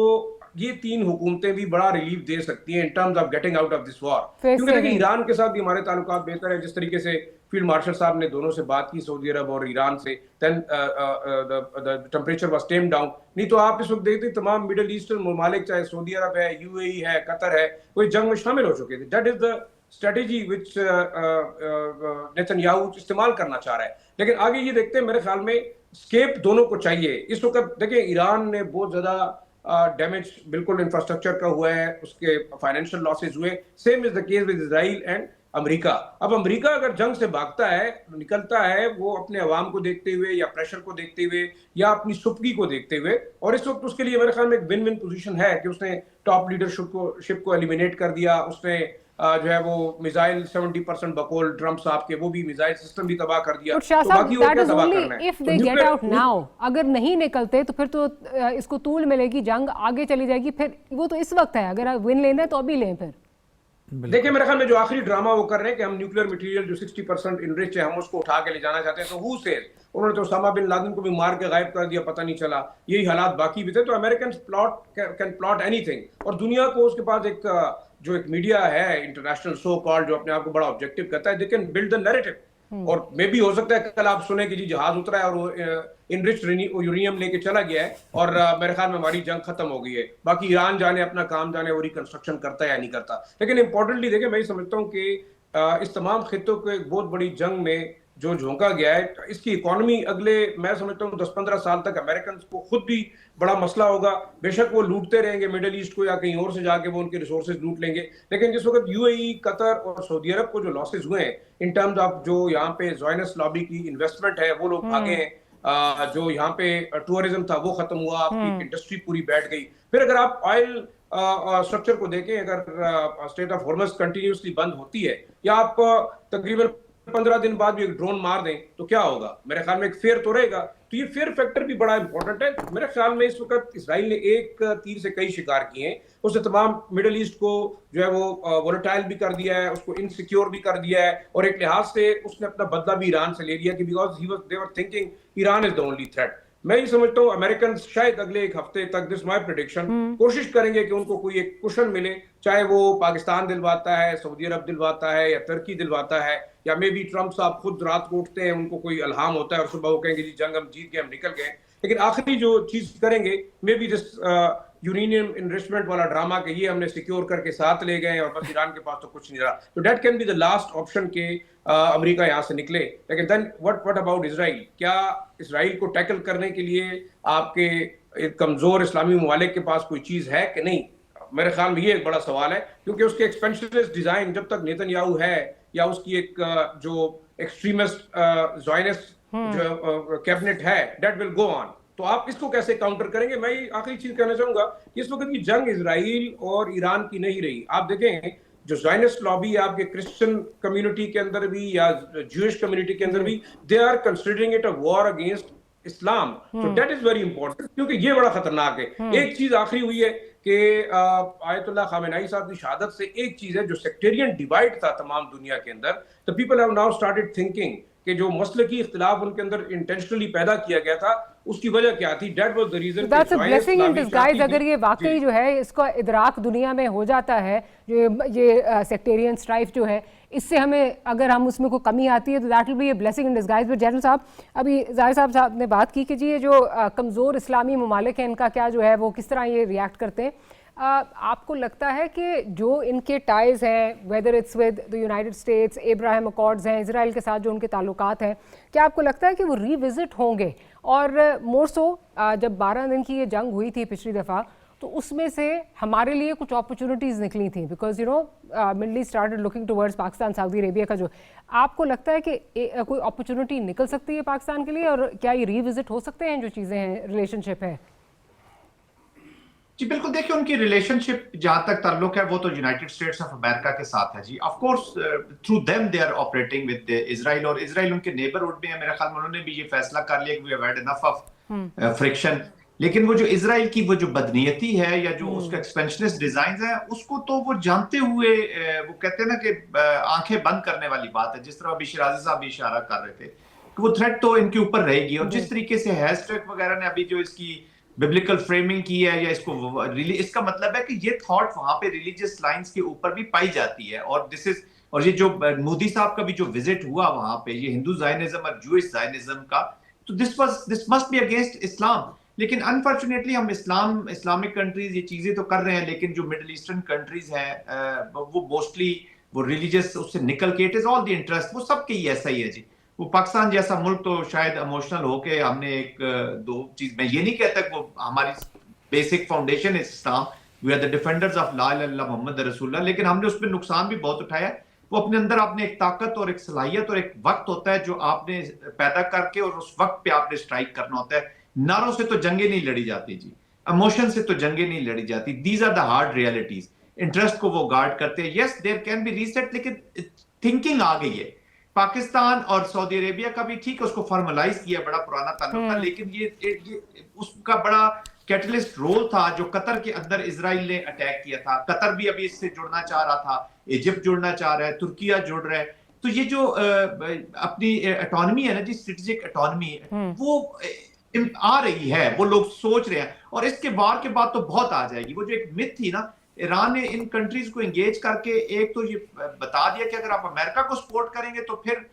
ये तीन हुकूमतें भी बड़ा रिलीफ दे सकती हैं in terms of getting out of this war. क्योंकि देखिए ईरान के साथ भी हमारे ताल्लुकात बेहतर है, जिस तरीके से फील्ड मार्शल साहब ने दोनों से बात की, सऊदी अरब और ईरान से, then the temperature was tamed down. नहीं तो आप इस वक्त देखते तमाम मिडिल ईस्टर्न ममालिक, चाहे सऊदी अरब है, यूएई है, कतर है, कोई जंग में शामिल हो चुके थे। That is the strategy which Netanyahu इस्तेमाल करना चाह रहा है। लेकिन आगे ये देखते हैं, मेरे ख्याल में स्केप दोनों को चाहिए इस वक्त। देखिए ईरान ने बहुत ज्यादा डैमेज बिल्कुल इंफ्रास्ट्रक्चर का हुआ है, उसके फाइनेंशियल लॉसेज हुए। Same is the case with Israel and America. अब अमेरिका अगर जंग से भागता है, निकलता है, वो अपने अवाम को देखते हुए या प्रेशर को देखते हुए या अपनी सुपगी को देखते हुए, और इस वक्त उसके लिए मेरे ख्याल में एक विन विन पोजीशन है कि उसने टॉप लीडरशिप को एलिमिनेट कर दिया। उसने जो है वो मिसाइल 70% बकौल ट्रम्प साहब के, वो भी मिसाइल सिस्टम भी तबाह कर दिया। शाह तो साहब, बाकी और that क्या is तबाह only करना है? if they get out now। अगर नहीं निकलते तो फिर तो इसको तूल मिलेगी, जंग आगे चली जाएगी। फिर वो तो इस वक्त है, अगर विन लेना है तो अभी लें। फिर देखिए मेरे ख्याल में जो आखिरी ड्रामा वो कर रहे हैं कि हम न्यूक्लियर मटेरियल जो 60% इनरिच है, हम उसको उठा के ले जाना चाहते हैं। तो हु सेज, उन्होंने तो उसामा बिन लादेन को भी मार के गायब कर दिया, पता नहीं चला। यही हालात बाकी भी थे। तो अमेरिकन कैन प्लॉट एनीथिंग, और दुनिया को उसके पास जो एक मीडिया है इंटरनेशनल सो कॉल्ड, जो अपने आप को बड़ा ऑब्जेक्टिव कहता है, they can build the narrative. और मे भी हो सकता है कल आप सुने कि जी जहाज उतरा है और वो इनरिच यूरेनियम लेके चला गया है, और मेरे ख्याल में हमारी जंग खत्म हो गई है। बाकी ईरान जाने अपना काम जाने, वो रिकंस्ट्रक्शन करता है या नहीं करता। लेकिन इंपॉर्टेंटली देखिए, मैं समझता हूँ कि इस तमाम खित्तों को एक बहुत बड़ी जंग में जो झोंका गया है, इसकी इकोनॉमी अगले मैं समझता हूँ 10-15 साल तक अमेरिकन को खुद भी बड़ा मसला होगा। बेशक वो लूटते रहेंगे मिडिल ईस्ट को, या कहीं और से जाके वो उनके रिसोर्सेज लूट लेंगे, लेकिन जिस वक्त यूएई, कतर और सऊदी अरब को जो लॉसेज हुए हैं इन टर्म्स ऑफ जो यहाँ पे ज़ायनिस्ट लॉबी की इन्वेस्टमेंट है, वो लोग भागे हैं, जो यहाँ पे टूरिज्म था वो खत्म हुआ, आपकी इंडस्ट्री पूरी बैठ गई। फिर अगर आप ऑयल स्ट्रक्चर को देखें, अगर स्टेट ऑफ हॉर्मस कंटिन्यूसली बंद होती है, या आप तकरीबन 15 दिन बाद भी एक ड्रोन मार दें, तो क्या होगा? मेरे ख्याल में एक फेयर तो रहेगा। तो ये फेयर फैक्टर भी बड़ा इंपॉर्टेंट है। मेरे ख्याल में इस वक्त इसराइल ने एक तीर से कई शिकार किए हैं। उसने तमाम मिडिल ईस्ट को जो है वो वोलेटाइल भी कर दिया है, उसको इनसिक्योर भी कर दिया है, और एक लिहाज से उसने अपना बदला भी ईरान से ले लिया कि because they were thinking Iran is the only threat. मैं ये समझता हूँ अमेरिकन शायद अगले एक हफ्ते तक, दिस माय प्रेडिक्शन, कोशिश करेंगे कि उनको कोई एक कुशन मिले, चाहे वो पाकिस्तान दिलवाता है, सऊदी अरब दिलवाता है, या तुर्की दिलवाता है, या मे बी ट्रम्प साहब खुद रात को उठते हैं, उनको कोई अल्हाम होता है और सुबह वो कहेंगे जी जंग हम जीत गए, हम निकल गए। लेकिन आखिरी जो चीज करेंगे, may be this uranium investment वाला ड्रामा के ये हमने सिक्योर करके साथ ले गए और बस ईरान के पास तो कुछ नहीं रहा। तो that can be the last option के अमेरिका यहाँ से निकले। लेकिन देन व्हाट अबाउट इजराइल? क्या इसराइल को टैकल करने के लिए आपके कमजोर इस्लामी ममालिक के पास कोई चीज है कि नहीं? मेरे ख्याल में ये एक बड़ा सवाल है, क्योंकि उसके एक्सपेंशनिस्ट डिजाइन जब तक नेतन्याहू है, या उसकी एक जो एक्सट्रीमिस्ट ज़ायनिस्ट जो कैबिनेट है, दैट विल गो ऑन। तो आप इसको कैसे काउंटर करेंगे? मैं आखिरी चीज कहना चाहूंगा कि इस वक्त की जंग इजराइल और ईरान की नहीं रही। आप देखें जो ज़ायनिस्ट लॉबी आपके क्रिश्चियन कम्युनिटी के अंदर भी या ज्यूइश कम्युनिटी के अंदर भी, they are considering it a war against Islam. So that is very important, क्योंकि ये बड़ा खतरनाक है। एक चीज आखिरी हुई है कि आयतुल्लाह खामेनी साहब की शहादत से एक चीज है, जो सेक्टेरियन डिवाइड था तमाम दुनिया के अंदर, the people have now started thinking कि जो मसलकी इख्तिलाफ उनके अंदर इंटेंशनली पैदा किया गया था, उसकी वजह क्या थी? That was the reason. That's a blessing in disguise. अगर ये वाकई जो है इसका इदराक दुनिया में हो जाता है, जो ये सेक्टेरियन स्ट्राइफ जो है, इससे हमें अगर हम उसमें कोई कमी आती है तो that will B a blessing in disguise. But general साहब, अभी ज़ाहिर साहब ने बात की कि जी ये जो कमज़ोर इस्लामी ममालिक हैं, इनका क्या जो है वो किस तरह ये रिएक्ट करते हैं। आपको लगता है कि जो इनके टाइज़ हैं, whether it's with the United states, Abraham accords हैं, इजराइल के साथ जो उनके ताल्लुकात हैं, क्या आपको लगता है कि वो रीविजिट होंगे? और मोर सो जब 12 दिन की ये जंग हुई थी पिछली दफ़ा, तो उसमें से हमारे लिए कुछ अपॉर्चुनिटीज़ निकली थी, because you know middle east started looking towards Pakistan, Saudi Arabia का जो, आपको लगता है कि कोई अपॉर्चुनिटी निकल सकती है पाकिस्तान के लिए, और क्या ये रीविजिट हो सकते हैं जो चीज़ें हैं, रिलेशनशिप है? जी बिल्कुल, देखिए उनकी रिलेशनशिप जहां तक ताल्लुक है वो तो यूनाइटेड स्टेट्स ऑफ अमेरिका के साथ है जी। Of course through them they are operating with Israel, और इजराइल उनके नेबरहुड में है। मेरे ख्याल में उन्होंने भी ये फैसला कर लिया कि we have had enough of friction. लेकिन वो जो इजराइल की वो जो बदनीयती है, या जो उसका एक्सपेंशनिस्ट डिजाइन है, उसको तो वो जानते हुए वो कहते हैं ना कि आंखें बंद करने वाली बात है। जिस तरह अभी शिराजी साहब भी इशारा कर रहे थे कि वो थ्रेट तो इनके ऊपर रहेगी, और जिस तरीके से हैशटैग वगैरह ने अभी जो इसकी बिब्लिकल फ्रेमिंग की है, या इसको इसका मतलब है कि ये थॉट वहां पे रिलीजियस लाइंस के ऊपर भी पाई जाती है। और दिस इज, और ये जो मोदी साहब का भी जो विजिट हुआ वहां पे, ये हिंदू जायनिज्म और जूइश जायनिज्म का, तो दिस मस्ट बी अगेंस्ट इस्लाम। लेकिन अनफॉर्चुनेटली हम इस्लामिक कंट्रीज ये चीजें तो कर रहे हैं, लेकिन जो मिडिल ईस्टर्न कंट्रीज हैं वो मोस्टली वो रिलीजियस उससे निकल के, it is all the interest, वो सबके ही ऐसा ही है जी। वो पाकिस्तान जैसा मुल्क तो शायद इमोशनल होके हमने एक दो चीज, मैं ये नहीं कहता कि वो हमारी बेसिक फाउंडेशन है Islam, we are the defenders of ला इलाहा इल्लल्लाह मोहम्मद रसूलुल्लाह, लेकिन हमने उसमें नुकसान भी बहुत उठाया। वो अपने अंदर आपने एक ताकत और एक सलाहियत और एक वक्त होता है जो आपने पैदा करके और उस वक्त पे आपने स्ट्राइक करना होता है। नारों से तो जंगे नहीं लड़ी जाती जी, इमोशन से तो जंगे नहीं लड़ी जाती। These are the hard realities. Interest को वो गार्ड करते हैं। Yes there can be reset, लेकिन थिंकिंग आ गई है। पाकिस्तान और सऊदी अरेबिया का भी ठीक है, उसको फॉर्मलाइज किया, बड़ा पुराना ताल्लुक था, लेकिन ये उसका बड़ा कैटलिस्ट रोल था जो कतर के अंदर इजराइल ने अटैक किया था। कतर भी अभी इससे जुड़ना चाह रहा था, इजिप्ट जुड़ना चाह रहा है, तुर्किया जुड़ रहा है। तो ये जो अपनी ऑटोनॉमी है ना जी, स्ट्रेटेजिक ऑटोनॉमी, वो आ रही है, वो लोग सोच रहे हैं, और इसके वार के बाद तो बहुत आ जाएगी। वो जो एक मिथ थी ना, ईरान ने इन कंट्रीज को एंगेज करके एक तो ये बता दिया कि अगर आप अमेरिका को सपोर्ट करेंगे तो फिर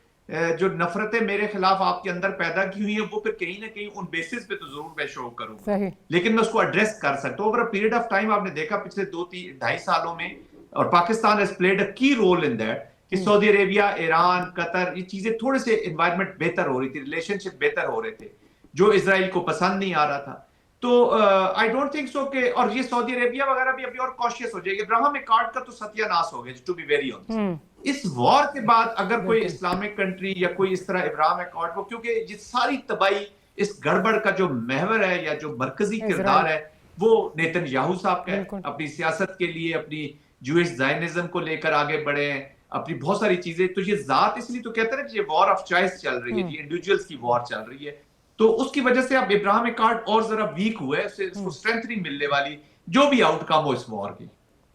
जो नफरतें मेरे खिलाफ आपके अंदर पैदा की हुई है वो फिर कहीं ना कहीं उन बेसिस पे तो जरूर मैं शो करूंगा, लेकिन मैं उसको एड्रेस कर सकता हूँ। Over a period of time आपने देखा पिछले 2-2.5 सालों में, और पाकिस्तान हैज प्लेड अ की रोल इन दैट, कि सऊदी अरेबिया, ईरान, कतर, ये चीजें थोड़े से एनवायरनमेंट बेहतर हो रही थी, रिलेशनशिप बेहतर हो रहे थे, जो इजराइल को पसंद नहीं आ रहा था। तो आई डोंट थिंक सो कि, और ये सऊदी अरेबिया वगैरह भी अभी और कॉशियस हो जाएगी। इब्राहिम अकॉर्ड का तो सत्यानाश हो गया, टू बी वेरी ऑनेस्ट। इस वॉर के बाद अगर कोई इस्लामिक कंट्री या कोई इस तरह इब्राहिम अकॉर्ड को, क्योंकि ये सारी तबाही, इस गड़बड़ का जो महवर है या जो मरकजी किरदार है वो नेतन्याहू साहब का है। अपनी सियासत के लिए अपनी जूइश ज़ायनिज्म को लेकर आगे बढ़े हैं, अपनी बहुत सारी चीजें। तो ये जात, इसलिए तो कहते हैं ना कि ये वॉर ऑफ चॉइस चल रही है, ये इंडिविजुअल्स की वॉर चल रही है। तो उसकी वजह से अब इब्राहिम अकॉर्ड और जरा वीक हुआ है, उसको स्ट्रेंथ नहीं मिलने वाली, जो भी आउटकम हो इस वॉर की।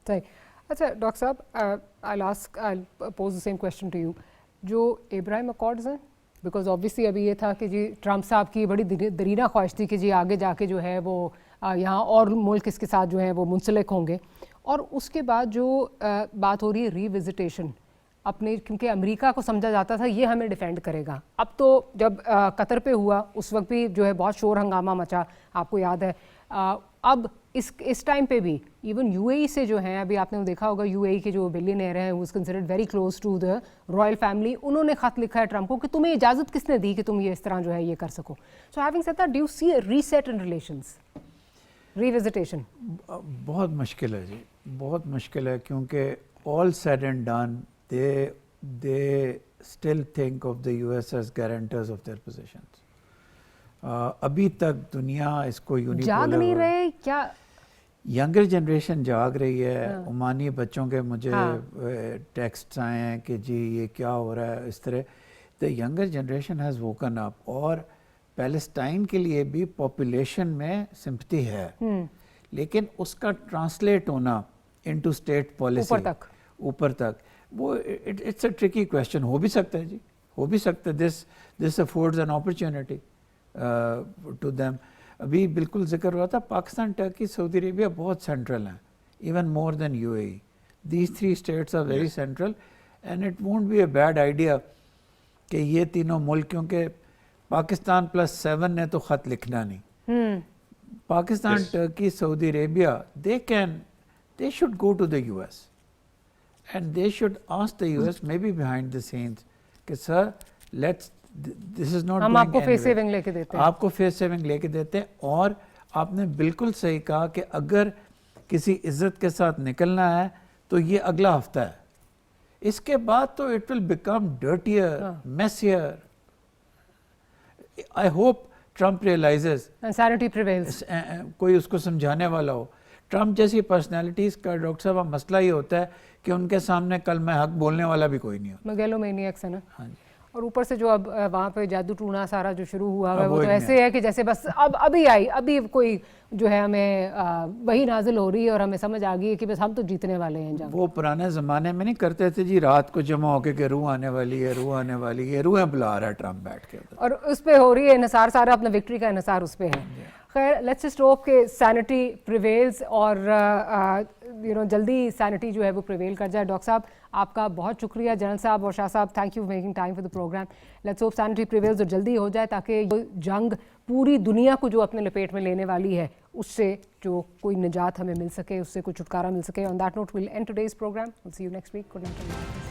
सही। अच्छा डॉक्टर साहब, I'll pose the same question to you. जो इब्राहिम अकॉर्ड्स हैं, बिकॉज ऑब्वियसली अभी ये था कि जी ट्रंप साहब की बड़ी दरीना ख्वाहिश थी कि जी आगे जाके जो है वो यहाँ और मुल्क इसके साथ जो है वो मुंसलिक होंगे, और उसके बाद जो बात हो रही है रीविजिटेशन अपने, क्योंकि अमेरिका को समझा जाता था ये हमें डिफेंड करेगा। अब तो जब कतर पे हुआ उस वक्त भी जो है बहुत शोर हंगामा मचा, आपको याद है। अब इस टाइम पे भी इवन यूएई से जो है, अभी आपने देखा होगा यूएई के जो बिलियनियर हैं, who is considered very close to the royal family, उन्होंने खत लिखा है ट्रंप को कि तुम्हें इजाज़त किसने दी कि तुम ये इस तरह जो है ये कर सको। So having said that, do you see a reset in relations, revisitation? बहुत मुश्किल है जी, बहुत मुश्किल है, क्योंकि all said and done they still think of the US as guarantors of their positions. अभी तक दुनिया इसको यूनिपोलर जाग नहीं रहे क्या? यंगर जनरेशन जाग रही है। ओमानी बच्चों के मुझे टेक्स्ट आए हैं कि जी ये क्या हो रहा है इस तरह। The younger generation has woken up, और पैलेस्टाइन के लिए भी पॉपुलेशन में सिंपैथी है, लेकिन उसका ट्रांसलेट होना इनटू स्टेट पॉलिसी ऊपर तक वो इट्स अ ट्रिकी क्वेश्चन। हो भी सकता है जी, हो भी सकता है। This affords an opportunity to them. अभी बिल्कुल जिक्र हुआ था, पाकिस्तान, टर्की, सऊदी अरेबिया बहुत सेंट्रल हैं, even more than UAE. These 3 states are very central, and it won't be a bad idea कि ये तीनों मुल्क, क्योंकि पाकिस्तान +7 ने तो ख़त लिखना नहीं। Pakistan, Turkey, Saudi Arabia, they should go to the US. And they should ask the US, maybe behind the scenes, कि सर this is not हम going आपको फेस anywhere. सेविंग लेके देते हैं, आपको फेस सेविंग लेके देते हैं। और आपने बिल्कुल सही कहा कि अगर किसी इज्जत के साथ निकलना है तो ये अगला हफ्ता है, इसके बाद तो it will become dirtier, messier. I hope Trump realises, insanity prevails. कोई उसको समझाने वाला हो। ट्रंप जैसी पर्सनालिटीज़ का डॉक्टर साहब मसला ये होता है कि उनके सामने कल मैं हक बोलने वाला भी कोई नहीं होता। मेगैलोमैनियक्स है ना। हाँ जी। और ऊपर से जो अब वहाँ पे जादू टूना सारा जो शुरू हुआ है, वो तो ऐसे है कि जैसे बस अभी कोई जो है हमें वही नाजिल हो रही है और हमें समझ आ गई है कि बस हम तो जीतने वाले हैं जंग। वो पुराने ज़माने में नहीं करते थे जी, रात को जमा होके कि रूह आने वाली है, रूह आने वाली है, रूहें बुला रहा है ट्रंप बैठ के, और उस पर हो रही है इन्हिसार, सारा अपना विक्ट्री का इन्हिसार उस पर है। खैर, लेट्स जस्ट होप कि सैनिटी प्रिवेल्स, और जल्दी सैनिटी जो है वो प्रिवेल कर जाए। डॉक्टर साहब आपका बहुत शुक्रिया, जनरल साहब और शाह साहब, thank you for making time for the programme. Let's hope sanity prevails और जल्दी हो जाए, ताकि जंग पूरी दुनिया को जो अपने लपेट में लेने वाली है उससे जो कोई निजात हमें मिल सके, उससे कोई छुटकारा मिल सके। On that note will end today's programme. Will see you next week. Good night.